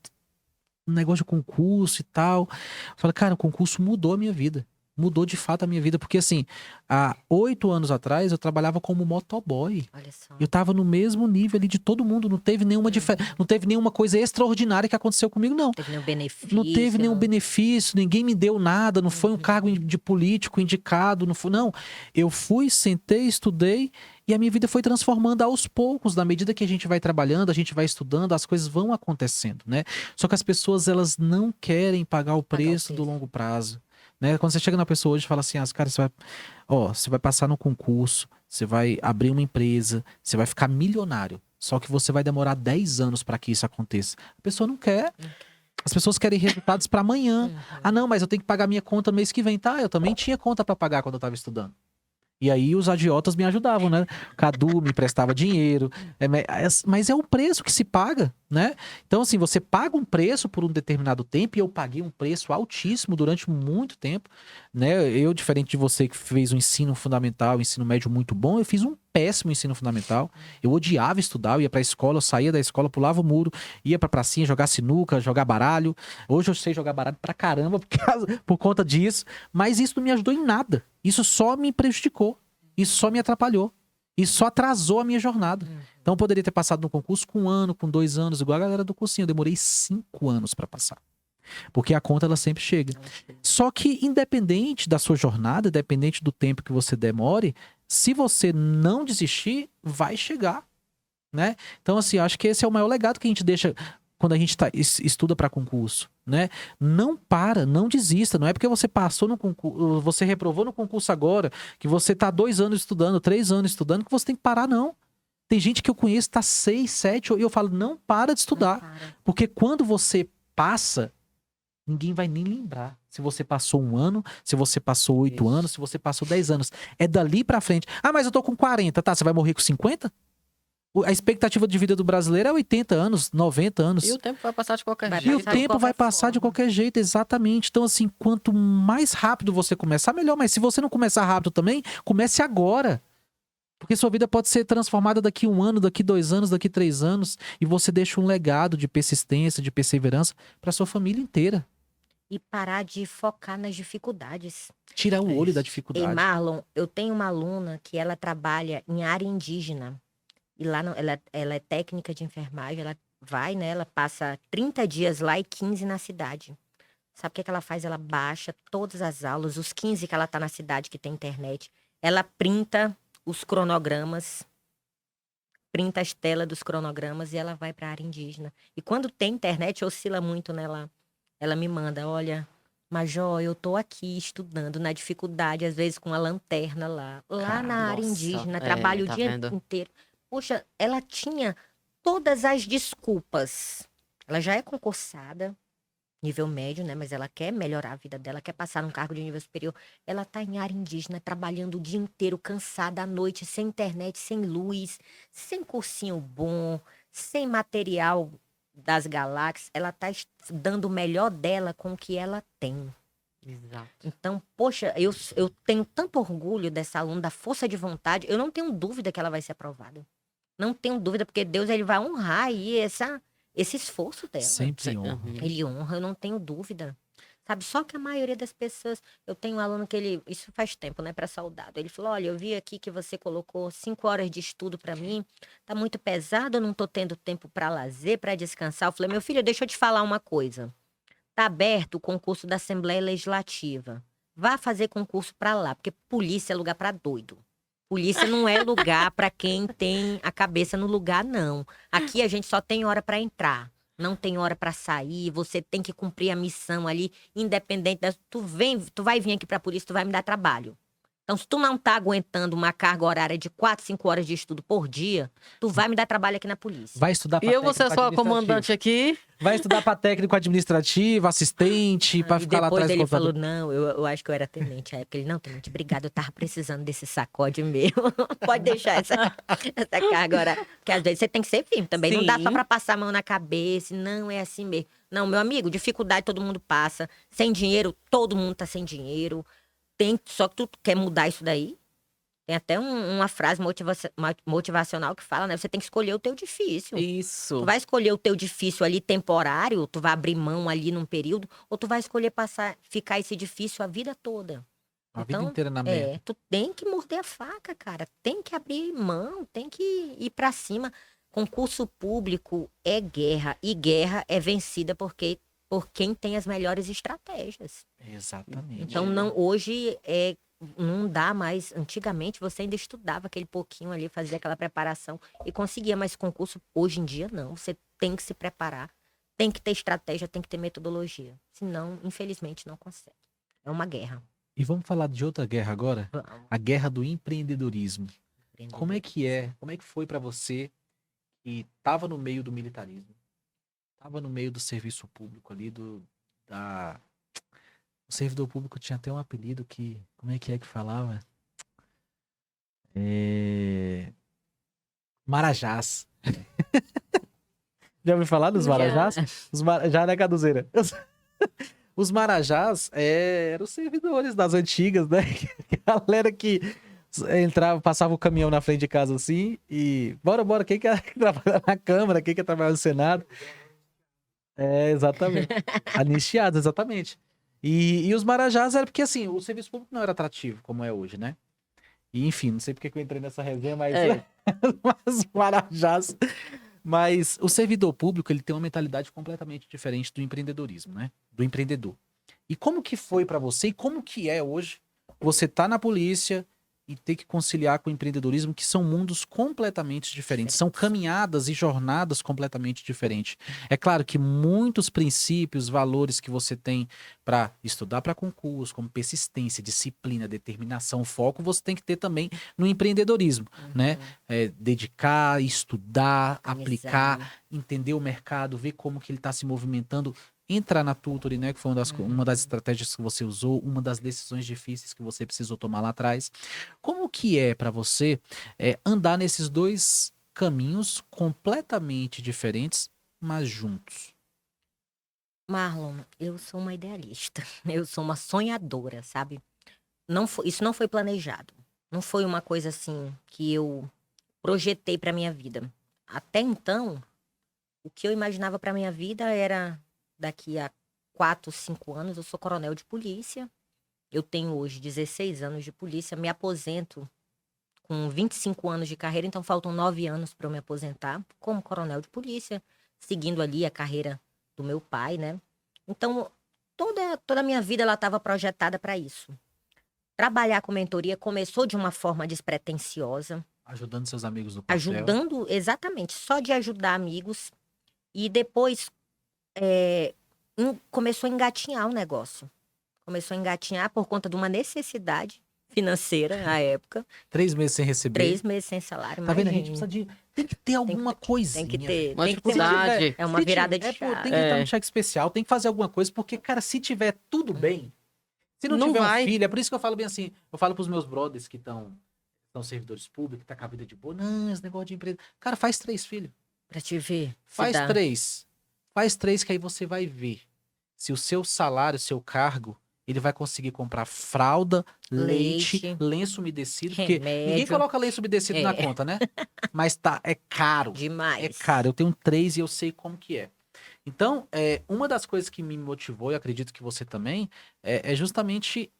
um negócio de concurso e tal. Eu falo, cara, o concurso mudou a minha vida. Mudou de fato a minha vida, porque assim, há 8 anos atrás eu trabalhava como motoboy. Olha só. Eu tava no mesmo nível ali de todo mundo, não teve nenhuma não teve nenhuma coisa extraordinária que aconteceu comigo, não. Não teve nenhum benefício. Não teve nenhum benefício, ninguém me deu nada, não foi um cargo de político indicado, não foi, não. Eu fui, sentei, estudei e a minha vida foi transformando aos poucos, na medida que a gente vai trabalhando, a gente vai estudando, as coisas vão acontecendo, né? Só que as pessoas, elas não querem pagar o preço do longo prazo, né? Quando você chega na pessoa hoje e fala assim, cara, você vai passar no concurso, você vai abrir uma empresa, você vai ficar milionário. Só que você vai demorar 10 anos para que isso aconteça. A pessoa não quer. As pessoas querem resultados para amanhã. Ah, não, mas eu tenho que pagar minha conta no mês que vem. Tá, eu também tinha conta para pagar quando eu estava estudando. E aí os agiotas me ajudavam, né? Cadu me emprestava dinheiro. Mas é o preço que se paga, né? Então, assim, você paga um preço por um determinado tempo e eu paguei um preço altíssimo durante muito tempo, né? Eu, diferente de você que fez um ensino fundamental, um ensino médio muito bom, eu fiz um péssimo ensino fundamental. Eu odiava estudar, eu ia pra escola, eu saía da escola, pulava o muro, ia pra pracinha jogar sinuca, jogar baralho. Hoje eu sei jogar baralho pra caramba por conta disso, mas isso não me ajudou em nada. Isso só me prejudicou. Isso só me atrapalhou. Isso só atrasou a minha jornada. Então eu poderia ter passado no concurso com 1 ano, com 2 anos, igual a galera do cursinho. Eu demorei 5 anos pra passar. Porque a conta, ela sempre chega. Só que independente da sua jornada, independente do tempo que você demore, se você não desistir, vai chegar, né? Então, assim, acho que esse é o maior legado que a gente deixa quando a gente estuda para concurso, né? Não para, não desista. Não é porque você passou no concurso, você reprovou no concurso agora, que você tá 2 anos estudando, 3 anos estudando, que você tem que parar, não. Tem gente que eu conheço, tá 6, 7, e eu falo, não para de estudar. Porque quando você passa, ninguém vai nem lembrar se você passou 1 ano, se você passou 8 anos, se você passou 10 anos. É dali pra frente. Ah, mas eu tô com 40, tá? Você vai morrer com 50? A expectativa de vida do brasileiro é 80 anos, 90 anos. E o tempo vai passar de qualquer Vai E jeito. o tempo vai passar de qualquer jeito, exatamente. Então, assim, quanto mais rápido você começar, melhor. Mas se você não começar rápido também, comece agora. Porque sua vida pode ser transformada daqui 1 ano, daqui 2 anos, daqui 3 anos. E você deixa um legado de persistência, de perseverança para sua família inteira. E parar de focar nas dificuldades. Tirar o olho da Ei, dificuldade. Marlon, eu tenho uma aluna que ela trabalha em área indígena. E lá ela é técnica de enfermagem, ela vai, né? Ela passa 30 dias lá e 15 na cidade. Sabe o que ela faz? Ela baixa todas as aulas, os 15 que ela tá na cidade que tem internet. Ela printa os cronogramas, printa as telas dos cronogramas e ela vai para a área indígena. E quando tem internet, oscila muito nela. Ela me manda, olha, Major, eu tô aqui estudando na dificuldade, às vezes com a lanterna lá na área Nossa, indígena, trabalho tá o dia vendo? inteiro. Poxa, ela tinha todas as desculpas. Ela já é concursada, nível médio, né? Mas ela quer melhorar a vida dela, quer passar num cargo de nível superior. Ela tá em área indígena, trabalhando o dia inteiro, cansada à noite, sem internet, sem luz, sem cursinho bom, sem material das galáxias. Ela tá dando o melhor dela com o que ela tem. Exato. Então, poxa, eu tenho tanto orgulho dessa aluna, da força de vontade. Eu não tenho dúvida que ela vai ser aprovada. Não tenho dúvida, porque Deus ele vai honrar aí esse esforço dela. Sempre honra. Ele honra, eu não tenho dúvida. Sabe, só que a maioria das pessoas. Eu tenho um aluno que ele. Isso faz tempo, né, para soldado. Ele falou: olha, eu vi aqui que você colocou 5 horas de estudo para mim. Tá muito pesado, eu não tô tendo tempo para lazer, para descansar. Eu falei: meu filho, deixa eu te falar uma coisa. Tá aberto o concurso da Assembleia Legislativa. Vá fazer concurso para lá, porque polícia é lugar para doido. Polícia não é lugar para quem tem a cabeça no lugar, não. Aqui a gente só tem hora para entrar. Não tem hora para sair, você tem que cumprir a missão ali, independente da. Tu vai vir aqui pra polícia, tu vai me dar trabalho. Então, se tu não tá aguentando uma carga horária de 4, 5 horas de estudo por dia, tu vai me dar trabalho aqui na polícia. Vai estudar E pra eu vou ser técnico só a administrativo. comandante aqui. Vai estudar para técnico administrativo, assistente, para E ficar lá depois atrás do ele computador. falou, não, eu acho que eu era tenente. Aí ele, não, tenente, obrigado, eu tava precisando desse sacode mesmo. Pode deixar essa carga agora. Porque às vezes você tem que ser firme também. Não dá só Sim. pra passar a mão na cabeça. Não, é assim mesmo. Não, meu amigo, dificuldade todo mundo passa. Sem dinheiro, todo mundo tá sem dinheiro. Só que tu quer mudar isso daí. Tem até uma frase motivacional que fala, né? Você tem que escolher o teu difícil. Isso. Tu vai escolher o teu difícil ali temporário, tu vai abrir mão ali num período, ou tu vai escolher ficar esse difícil a vida toda. A vida Então, inteira na merda. tu tem que morder a faca, cara. Tem que abrir mão, tem que ir pra cima. Concurso público é guerra, e guerra é vencida por quem tem as melhores estratégias. Exatamente. Então, hoje não dá mais. Antigamente você ainda estudava aquele pouquinho ali, fazia aquela preparação e conseguia, mas concurso hoje em dia não. Você tem que se preparar, tem que ter estratégia, tem que ter metodologia. Senão, infelizmente, não consegue. É uma guerra. E vamos falar de outra guerra agora? Vamos. A guerra do empreendedorismo. Como é que foi pra você que tava no meio do militarismo? Tava no meio do serviço público ali, O servidor público tinha até um apelido que... Como é que falava? Marajás. Já ouviu falar dos Marajás? Já, né, Caduzeira? Os Marajás eram os servidores das antigas, né? Galera que entrava, passava o caminhão na frente de casa assim e... Bora, quem quer trabalhar na Câmara? Quem quer trabalhar no Senado? Exatamente. Anistiados, exatamente. E os Marajás era porque, assim, o serviço público não era atrativo, como é hoje, né? E, enfim, não sei porque que eu entrei nessa resenha, mas... mas os Marajás... Mas o servidor público, ele tem uma mentalidade completamente diferente do empreendedorismo, né? Do empreendedor. E como que foi pra você e como que é hoje você tá na polícia e ter que conciliar com o empreendedorismo, que são mundos completamente diferentes, são caminhadas e jornadas completamente diferentes. É claro que muitos princípios, valores que você tem para estudar para concurso, como persistência, disciplina, determinação, foco, você tem que ter também no empreendedorismo, né? Dedicar, estudar, aplicar, entender o mercado, ver como que ele está se movimentando, entrar na Tutory, né, que foi uma das estratégias que você usou, uma das decisões difíceis que você precisou tomar lá atrás. Como que é para você andar nesses dois caminhos completamente diferentes, mas juntos? Marlon, eu sou uma idealista. Eu sou uma sonhadora, sabe? Isso não foi planejado. Não foi uma coisa assim que eu projetei para minha vida. Até então, o que eu imaginava para minha vida era daqui a 4, 5 anos, eu sou coronel de polícia. Eu tenho hoje 16 anos de polícia, me aposento com 25 anos de carreira, então faltam 9 anos para eu me aposentar como coronel de polícia, seguindo ali a carreira do meu pai, né? Então, toda a minha vida ela estava projetada para isso. Trabalhar com mentoria começou de uma forma despretensiosa. Ajudando seus amigos no papel. Ajudando, exatamente, só de ajudar amigos. E depois começou a engatinhar o negócio. Começou a engatinhar por conta de uma necessidade financeira à época. 3 meses sem receber. 3 meses sem salário. Tá vendo? A gente imagina. precisa de... Tem que ter alguma coisinha. Tem que ter. Uma Tem que ter dificuldade. é uma virada de chave. Tem que estar no cheque especial, tem que fazer alguma coisa, porque, cara, se tiver tudo bem, se não Não tiver vai. um filho, é por isso que eu falo bem assim, eu falo pros meus brothers que estão servidores públicos, que tá com a vida de boa, não, esse negócio de empresa. Cara, faz 3 filhos. Pra te ver. se Faz dá. 3. Faz 3 que aí você vai ver se o seu salário, seu cargo, ele vai conseguir comprar fralda, leite, lenço umedecido. Porque ninguém Remédio. coloca lenço umedecido na conta, né? Mas tá, é caro. Demais. É caro. Eu tenho 3 e eu sei como que é. Então, uma das coisas que me motivou, e acredito que você também, é justamente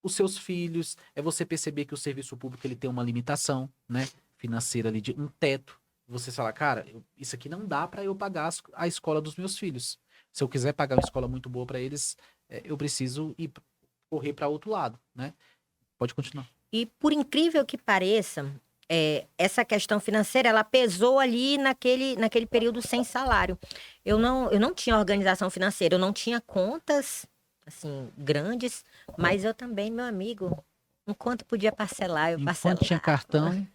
os seus filhos, é você perceber que o serviço público ele tem uma limitação, né? Financeira ali, de um teto. Você fala, cara, isso aqui não dá para eu pagar a escola dos meus filhos. Se eu quiser pagar uma escola muito boa para eles, eu preciso correr para outro lado, né? Pode continuar. E por incrível que pareça, essa questão financeira, ela pesou ali naquele período sem salário. Eu não tinha organização financeira, eu não tinha contas, assim, grandes, mas eu também, meu amigo, enquanto podia parcelar, eu parcelava. Enquanto tinha cartão...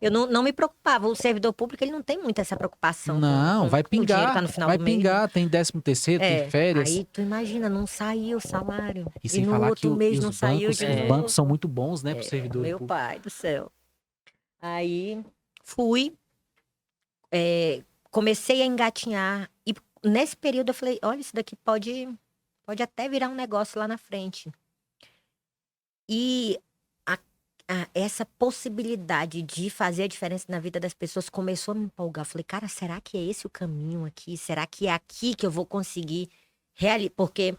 Eu não me preocupava. O servidor público, ele não tem muito essa preocupação. Não, vai com o dinheiro pingar, tá no final vai do mês. pingar, tem 13º, tem férias. Aí tu imagina, não saiu o salário. E sem no falar outro que mês os não saiu bancos, de os novo. bancos são muito bons, né, pro servidor Meu público. pai do céu. Aí fui, comecei a engatinhar. E nesse período eu falei, olha, isso daqui pode até virar um negócio lá na frente. E essa possibilidade de fazer a diferença na vida das pessoas começou a me empolgar. Eu falei, cara, será que é esse o caminho aqui? Será que é aqui que eu vou conseguir realizar? Porque,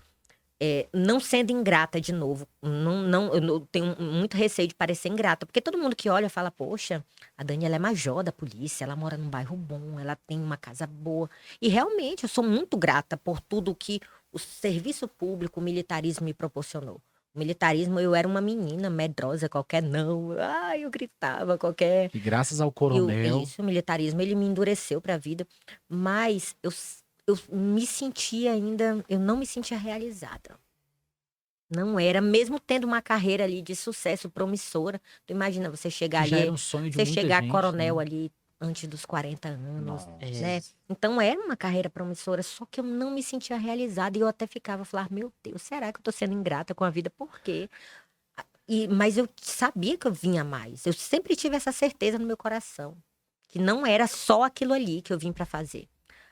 não sendo ingrata de novo, eu tenho muito receio de parecer ingrata. Porque todo mundo que olha fala, poxa, a Dani, ela é major da polícia, ela mora num bairro bom, ela tem uma casa boa. E realmente eu sou muito grata por tudo que o serviço público, o militarismo me proporcionou. O militarismo, eu era uma menina medrosa, qualquer não. Eu gritava, qualquer... E graças ao coronel... Isso, o militarismo, ele me endureceu pra vida. Mas eu me sentia ainda... Eu não me sentia realizada. Não era, mesmo tendo uma carreira ali de sucesso promissora. Tu imagina, você chegar que já ali... era um sonho de Você muita chegar gente, coronel né? ali antes dos 40 anos, Nossa. né? Então era uma carreira promissora, só que eu não me sentia realizada e eu até ficava, falar, meu Deus, será que eu tô sendo ingrata com a vida? Por quê? Mas eu sabia que eu vinha mais. Eu sempre tive essa certeza no meu coração, que não era só aquilo ali que eu vim para fazer.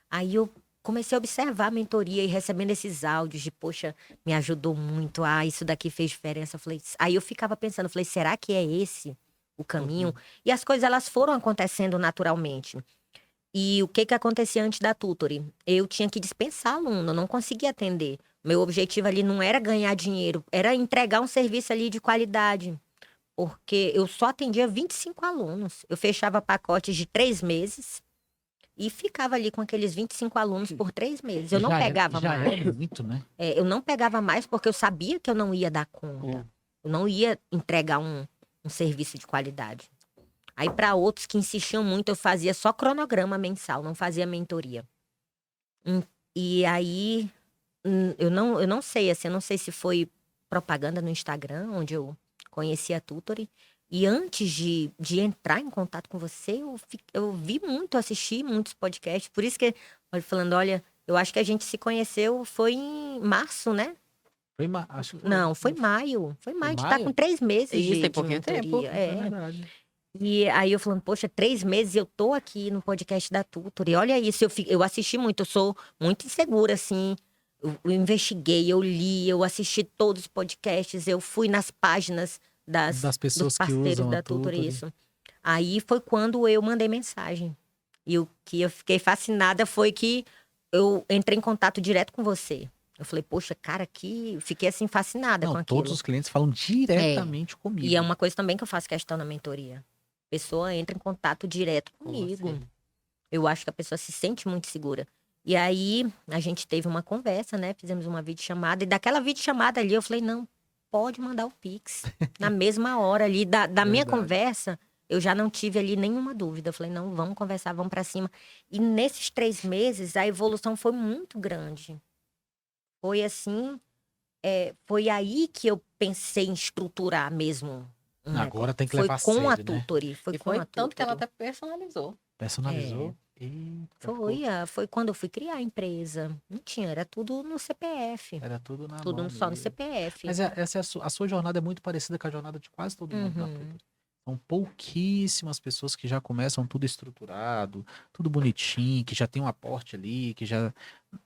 Aí eu comecei a observar a mentoria e recebendo esses áudios de, poxa, me ajudou muito, isso daqui fez diferença. Eu falei, aí eu ficava pensando, falei, será que é esse o caminho? E as coisas, elas foram acontecendo naturalmente. E o que acontecia antes da Tutory? Eu tinha que dispensar aluno, eu não conseguia atender. Meu objetivo ali não era ganhar dinheiro, era entregar um serviço ali de qualidade. Porque eu só atendia 25 alunos. Eu fechava pacotes de 3 meses e ficava ali com aqueles 25 alunos por 3 meses. Eu não pegava já mais. é muito, né? Eu não pegava mais porque eu sabia que eu não ia dar conta. Eu não ia entregar um serviço de qualidade. Aí, para outros que insistiam muito, eu fazia só cronograma mensal, não fazia mentoria. E aí, eu não sei, assim, eu não sei se foi propaganda no Instagram, onde eu conheci a Tutory. E antes de entrar em contato com você, eu vi muito, assisti muitos podcasts. Por isso que, falando, olha, eu acho que a gente se conheceu, foi em março, né? Acho que foi. Não, foi maio. Foi maio, a gente tá maio? com 3 meses Isso, de tem pouquinho mentoria. tempo. É verdade. E aí eu falando, poxa, 3 meses eu tô aqui no podcast da Tutor. E olha isso, eu assisti muito, eu sou muito insegura, assim. Eu investiguei, eu li, eu assisti todos os podcasts, eu fui nas páginas Das pessoas dos que parceiros usam a da Tutor, Tutory. isso. Aí foi quando eu mandei mensagem. E o que eu fiquei fascinada foi que eu entrei em contato direto com você. Eu falei, poxa, cara, fiquei assim fascinada com Não, aquilo. todos os clientes falam diretamente comigo. E é uma coisa também que eu faço questão na mentoria. A pessoa entra em contato direto comigo. Assim? Eu acho que a pessoa se sente muito segura. E aí, a gente teve uma conversa, né? Fizemos uma videochamada. E daquela videochamada ali, eu falei, não, pode mandar o Pix. Na mesma hora ali, da minha Verdade. conversa, eu já não tive ali nenhuma dúvida. Eu falei, não, vamos conversar, vamos pra cima. E nesses 3 meses, a evolução foi muito grande. Foi assim, foi aí que eu pensei em estruturar mesmo um Agora negócio. tem que Foi levar a com a sério, né? Tutory, foi E com foi a tanto que ela Tutory. até personalizou. Personalizou. Eita, Foi quando eu fui criar a empresa. Não tinha, era tudo no CPF. era tudo na Tudo mão só no mesmo. CPF. Mas essa a sua jornada é muito parecida com a jornada de quase todo mundo na Uhum. Tutor. São pouquíssimas pessoas que já começam tudo estruturado, tudo bonitinho, que já tem um aporte ali, que já.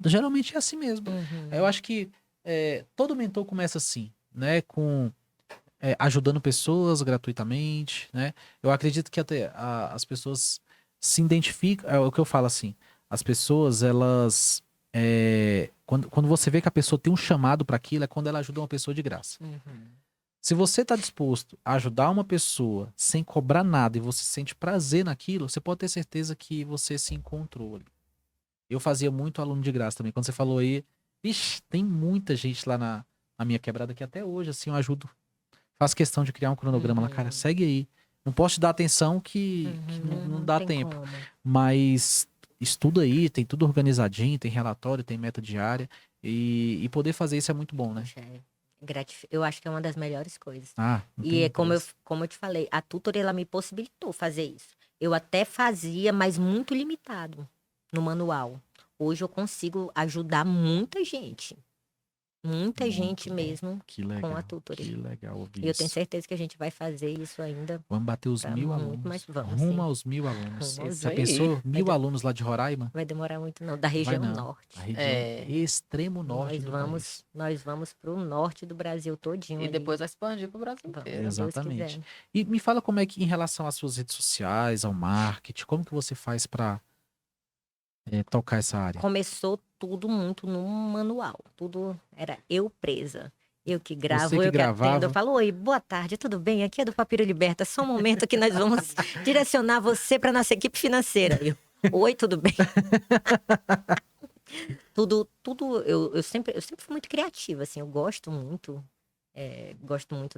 Geralmente é assim mesmo. Eu Uhum. acho que todo mentor começa assim, né? Com ajudando pessoas gratuitamente, né? Eu acredito que até as pessoas se identificam. É o que eu falo assim. As pessoas, elas. Quando você vê que a pessoa tem um chamado para aquilo, é quando ela ajuda uma pessoa de graça. Uhum. Se você está disposto a ajudar uma pessoa sem cobrar nada e você sente prazer naquilo, você pode ter certeza que você se encontrou ali. Eu fazia muito aluno de graça também. Quando você falou aí, vixe, tem muita gente lá na minha quebrada que até hoje, assim, eu ajudo. Faço questão de criar um cronograma lá, cara, Uhum. segue aí. Não posso te dar atenção que não Não dá tem tempo. como. Mas estuda aí, tem tudo organizadinho, tem relatório, tem meta diária. E poder fazer isso é muito bom, né? Poxa, eu acho que é uma das melhores coisas. Ah, não E tem é preço. como eu te falei, a Tutor ela me possibilitou fazer isso. Eu até fazia, mas muito limitado no manual. Hoje eu consigo ajudar muita gente. Muita Muito gente bom. mesmo Que com a legal, Tutor. que legal ouvir E eu tenho isso. certeza que a gente vai fazer isso ainda Vamos bater os para 1000 muito mais. alunos. Vamos Rumo sim. aos 1000 alunos. Rumo aos Você 1000. pensou Vai, 1000 alunos lá de Roraima? vai demorar muito não, da Vai região não. A norte. região É, extremo norte do país. Nós vamos para o norte do Brasil todinho e ali. depois vai expandir pro Brasil Vamos, inteiro. se Deus Exatamente. quiser. E me fala como é que, em relação às suas redes sociais, ao marketing, como que você faz para tocar essa área? Começou tudo muito no manual. Tudo era eu presa. Eu que Você gravo, que eu que atendo. Eu gravava, falo, oi, boa tarde, tudo bem? Aqui é do Papiro Liberta. Só um momento que nós vamos direcionar você para nossa equipe financeira. Oi, tudo bem? Tudo, eu sempre fui muito criativa, assim, eu gosto muito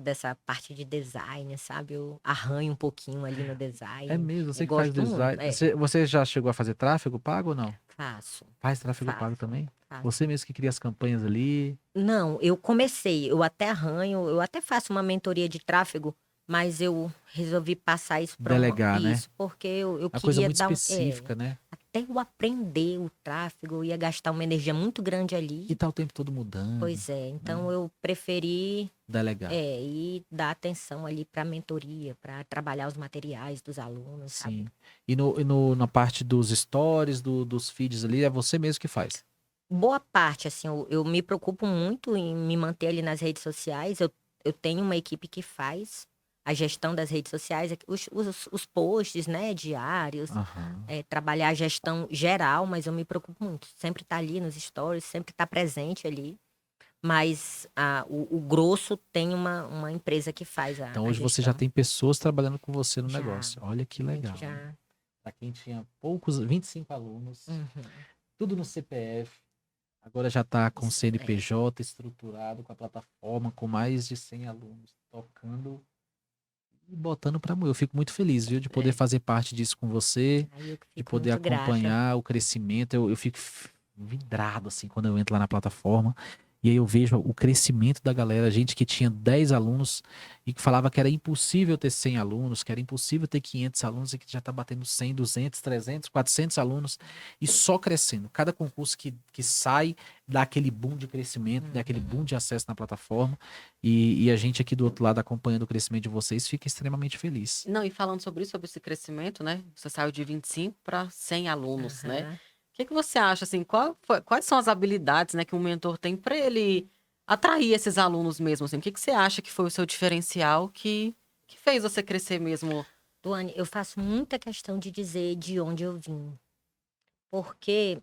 dessa parte de design, sabe? Eu arranho um pouquinho ali no é design. mesmo, Eu você que faz gosto muito, design. Você já chegou a fazer tráfego pago ou não? faço, Faz tráfego pago faço, também? faço. Você mesmo que cria as campanhas ali, Não, eu comecei, eu até arranho, eu até faço uma mentoria de tráfego, mas eu resolvi passar isso para delegar, né? isso, porque eu É uma coisa queria muito dar específica, né? até eu aprender o tráfego, eu ia gastar uma energia muito grande E ali. tá o tempo todo mudando, Pois é, né? então eu preferi Delegar. ir dar atenção ali para mentoria, para trabalhar os materiais dos alunos, sabe? Sim. E na parte dos stories, dos feeds ali, é você mesmo que faz. Boa parte, assim, eu me preocupo muito em me manter ali nas redes sociais. Eu tenho uma equipe que faz a gestão das redes sociais, os posts, né, diários, Aham. trabalhar a gestão geral, mas eu me preocupo muito. Sempre tá ali nos stories, sempre tá presente ali. Mas o grosso tem uma empresa que faz Então a hoje você já gestão. tem pessoas trabalhando com você no Já, negócio. Olha que a gente legal, né? já. Pra quem tinha poucos, 25 alunos, Uhum. tudo no CPF. Agora já tá com Isso, CNPJ estruturado, com a plataforma, com mais de 100 alunos, tocando e botando pra moer. Eu fico muito feliz, viu, de poder É. fazer parte disso com você, Aí eu que de fico poder muito grata. acompanhar o crescimento. Eu fico vidrado, assim, quando eu entro lá na plataforma. E aí eu vejo o crescimento da galera, gente que tinha 10 alunos e que falava que era impossível ter 100 alunos, que era impossível ter 500 alunos e que já tá batendo 100, 200, 300, 400 alunos e só crescendo. Cada concurso que sai dá aquele boom de crescimento, dá aquele boom de acesso na plataforma e a gente aqui do outro lado acompanhando o crescimento de vocês fica extremamente feliz. Não, e falando sobre isso, sobre esse crescimento, né? Você saiu de 25 para 100 alunos, né? Aham. O que você acha, assim, quais são as habilidades, né, que um mentor tem para ele atrair esses alunos mesmo, assim? O que você acha que foi o seu diferencial que fez você crescer mesmo? Tuane, eu faço muita questão de dizer de onde eu vim. Porque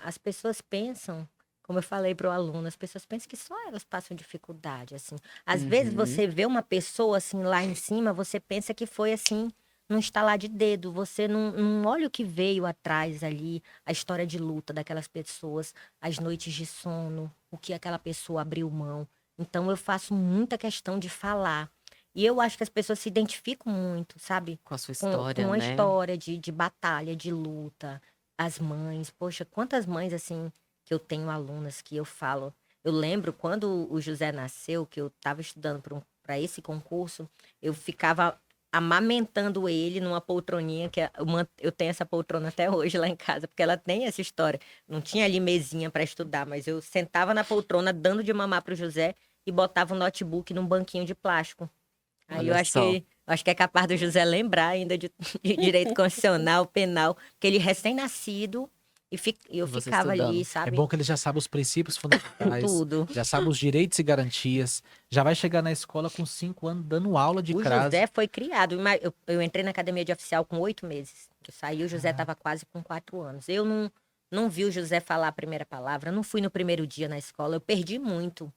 as pessoas pensam, como eu falei para o aluno, as pessoas pensam que só elas passam dificuldade, assim. Às vezes Uhum. você vê uma pessoa, assim, lá em cima, você pensa que foi, assim, num estalar de dedo. Você não olha o que veio atrás ali, a história de luta daquelas pessoas, as noites de sono, o que aquela pessoa abriu mão. Então, eu faço muita questão de falar. E eu acho que as pessoas se identificam muito, sabe? Com a sua Com história, uma né? história de batalha, de luta. As mães, poxa, quantas mães, assim, que eu tenho alunas que eu falo. Eu lembro quando o José nasceu, que eu estava estudando para esse concurso, eu ficava amamentando ele numa poltroninha, eu tenho essa poltrona até hoje lá em casa, porque ela tem essa história. Não tinha ali mesinha para estudar, mas eu sentava na poltrona dando de mamar pro José e botava o notebook num banquinho de plástico. Aí Olha só. eu acho que é capaz do José lembrar ainda de direito constitucional, penal, porque ele recém-nascido e eu Você ficava ali, estudando. É sabe? bom que ele já sabe os princípios fundamentais, Tudo. já sabe os direitos e garantias, já vai chegar na escola com 5 anos dando aula de O crase. José foi criado. Eu entrei na academia de oficial com 8 meses. Eu saí, o José estava quase com 4 anos. Eu não vi o José falar a primeira palavra, não fui no primeiro dia na escola, eu perdi muito.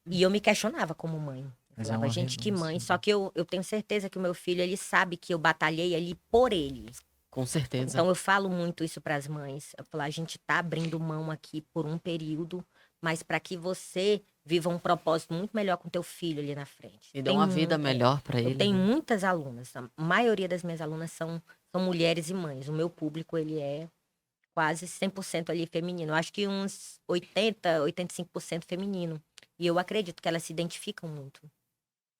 E eu me questionava como mãe. Eu Mas é falava, uma gente, que renúncia, mãe. né? Só que eu tenho certeza que o meu filho, ele sabe que eu batalhei ali por ele. Com certeza. Então eu falo muito isso para as mães. Eu falo, a gente tá abrindo mão aqui por um período, mas para que você viva um propósito muito melhor com teu filho ali na frente. E dê uma vida melhor para Eu ele, tenho né? muitas alunas, a maioria das minhas alunas são mulheres e mães. O meu público, ele é quase 100% ali feminino. Eu acho que uns 85% feminino. E eu acredito que elas se identificam muito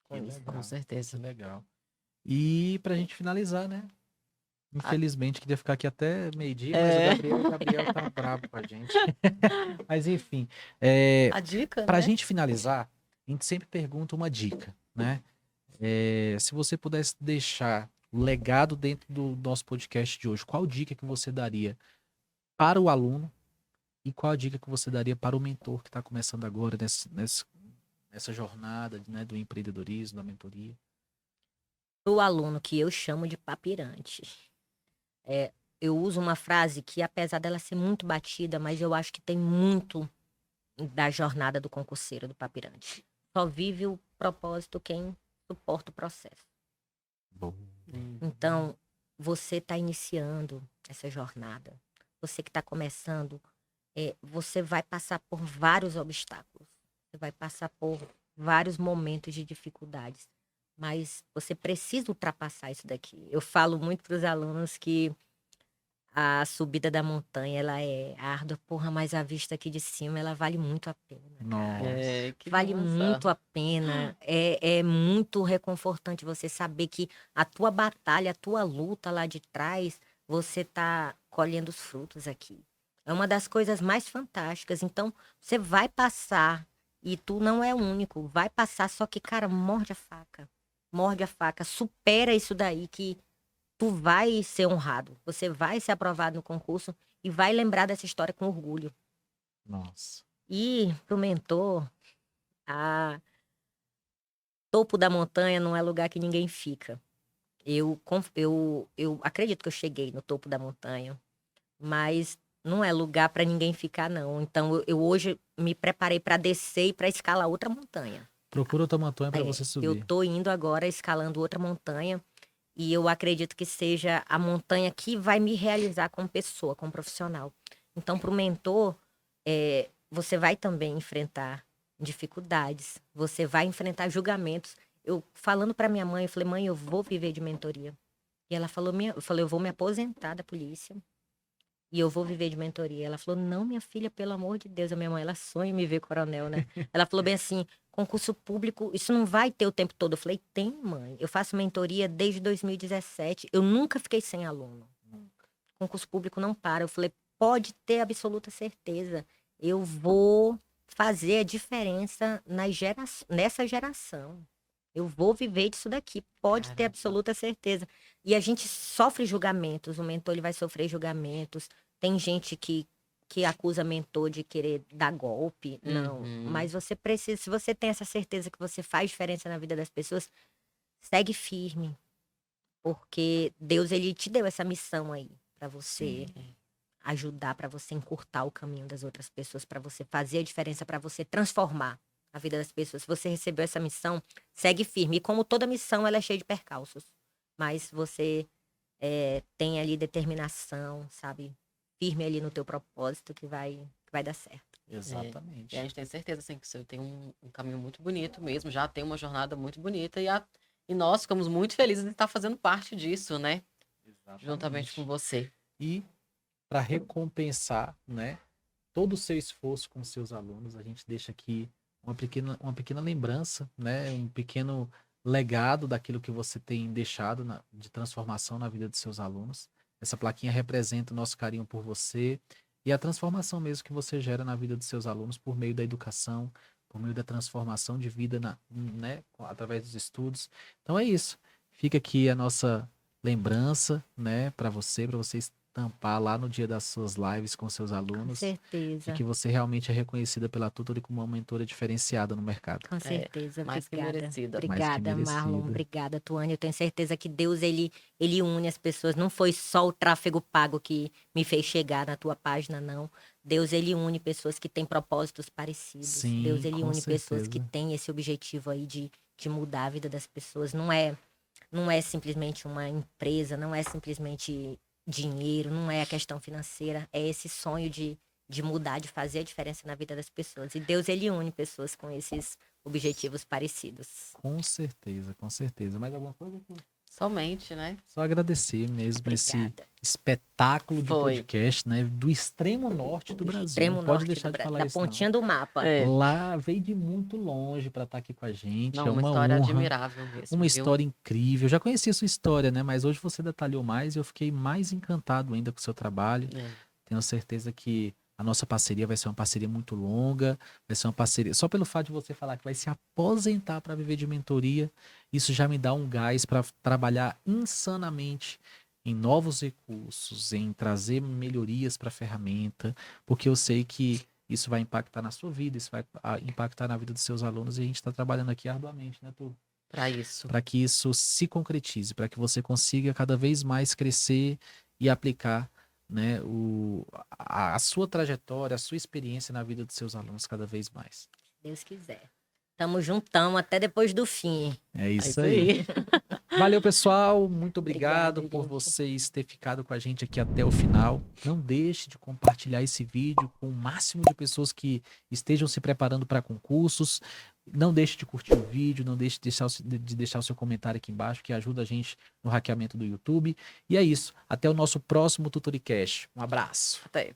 com Que isso. legal, Com certeza. que legal. E pra gente finalizar, né? Infelizmente, queria ficar aqui até meio-dia, mas o Gabriel tá bravo com a gente. Mas enfim, A dica, pra né? gente finalizar, a gente sempre pergunta uma dica, né? Se você pudesse deixar o legado dentro do nosso podcast de hoje, qual dica que você daria para o aluno e qual a dica que você daria para o mentor que está começando agora nessa jornada, né, do empreendedorismo, da mentoria? O aluno que eu chamo de papirante. Eu uso uma frase que, apesar dela ser muito batida, mas eu acho que tem muito da jornada do concurseiro, do papirante. Só vive o propósito quem suporta o processo. Bom. Então, você está iniciando essa jornada. Você que está começando, você vai passar por vários obstáculos. Você vai passar por vários momentos de dificuldades. Mas você precisa ultrapassar isso daqui. Eu falo muito para os alunos que a subida da montanha, ela é árdua, porra, mas a vista aqui de cima, ela vale muito a pena, cara. Nossa. Que Vale massa. muito a pena. É muito reconfortante você saber que a tua batalha, a tua luta lá de trás, você tá colhendo os frutos aqui. É uma das coisas mais fantásticas. Então, você vai passar, e tu não é o único, vai passar, só que, cara, morde a faca. Morde a faca, supera isso daí que tu vai ser honrado. Você vai ser aprovado no concurso e vai lembrar dessa história com orgulho. Nossa. E pro mentor, a topo da montanha não é lugar que ninguém fica. Eu acredito que eu cheguei no topo da montanha, mas não é lugar para ninguém ficar, não. Então eu hoje me preparei para descer e para escalar outra montanha. Procura outra montanha para você Eu subir. tô indo agora escalando outra montanha e eu acredito que seja a montanha que vai me realizar como pessoa, como profissional. Então, para o mentor, você vai também enfrentar dificuldades, você vai enfrentar julgamentos. Eu falando para minha mãe, eu falei, mãe, eu vou viver de mentoria. E ela falou, eu falei, eu vou me aposentar da polícia e eu vou viver de mentoria. Ela falou, não, minha filha, pelo amor de Deus, a minha mãe, ela sonha em me ver coronel, né? Ela falou bem assim, concurso público, isso não vai ter o tempo todo. Eu falei, tem, mãe. Eu faço mentoria desde 2017. Eu nunca fiquei sem aluno. Concurso público não para. Eu falei, pode ter absoluta certeza. Eu vou fazer a diferença nessa geração. Eu vou viver disso daqui. Pode ter Caramba. absoluta certeza. E a gente sofre julgamentos. O mentor ele vai sofrer julgamentos. Tem gente que acusa mentor de querer dar golpe. Não. Uhum. Mas você precisa, se você tem essa certeza que você faz diferença na vida das pessoas, segue firme. Porque Deus ele te deu essa missão aí para você ajudar, para você encurtar o caminho das outras pessoas, para você fazer a diferença, para você transformar a vida das pessoas. Se você recebeu essa missão, segue firme. E como toda missão, ela é cheia de percalços. Mas você tem ali determinação, sabe? Firme ali no teu propósito que vai dar certo. Exatamente. E a gente tem certeza, assim, que você tem um caminho muito bonito mesmo, já tem uma jornada muito bonita e nós ficamos muito felizes de estar fazendo parte disso, né? Exatamente. Juntamente com você. E para recompensar, né, todo o seu esforço com seus alunos. A gente deixa aqui uma pequena lembrança, né? Um pequeno legado daquilo que você tem deixado de transformação na vida dos seus alunos. Essa plaquinha representa o nosso carinho por você e a transformação mesmo que você gera na vida dos seus alunos por meio da educação, por meio da transformação de vida, né? Através dos estudos. Então é isso. Fica aqui a nossa lembrança, né? Para você estampar lá no dia das suas lives com seus Com alunos. E certeza. que você realmente é reconhecida pela Tutori como uma mentora diferenciada no mercado. Com certeza, mais que obrigada. merecida. Obrigada, Mais que Marlon. merecida. Obrigada, Tuane. Eu tenho certeza que Deus, ele une as pessoas. Não foi só o tráfego pago que me fez chegar na tua página, não. Deus, ele une pessoas que têm propósitos parecidos. Sim, Deus, ele com une pessoas que certeza. têm esse objetivo aí de mudar a vida das pessoas. Não é simplesmente uma empresa, não é simplesmente dinheiro, não é a questão financeira. É esse sonho de mudar, de fazer a diferença na vida das pessoas. E Deus, ele une pessoas com esses objetivos parecidos. Com certeza, com certeza. Mais alguma coisa? Somente, né? Só agradecer mesmo esse Obrigada. espetáculo de Foi. podcast, né? Do extremo norte do Brasil. Extremo Não pode norte deixar do de Brasil, falar da isso, não. pontinha do mapa. É. Lá veio de muito longe para estar aqui com a gente. Não, É uma uma história honra, admirável mesmo. uma viu? história incrível. Eu já conhecia a sua história, né? Mas hoje você detalhou mais e eu fiquei mais encantado ainda com o seu trabalho. É. Tenho certeza que a nossa parceria vai ser uma parceria muito longa, vai ser uma parceria. Só pelo fato de você falar que vai se aposentar para viver de mentoria, isso já me dá um gás para trabalhar insanamente em novos recursos, em trazer melhorias para a ferramenta, porque eu sei que isso vai impactar na sua vida, isso vai impactar na vida dos seus alunos e a gente está trabalhando aqui arduamente, né, Tu? Pra isso. Para que isso se concretize, para que você consiga cada vez mais crescer e aplicar, né, a sua trajetória, a sua experiência na vida dos seus alunos cada vez mais. Se Deus quiser. Tamo juntão até depois do fim. É isso isso aí. aí. Valeu, pessoal. Muito obrigado Obrigada, por gente. vocês ter ficado com a gente aqui até o final. Não deixe de compartilhar esse vídeo com o máximo de pessoas que estejam se preparando para concursos. Não deixe de curtir o vídeo, não deixe de deixar o seu comentário aqui embaixo, que ajuda a gente no hackeamento do YouTube. E é isso. Até o nosso próximo Tutoricast. Um abraço. Até.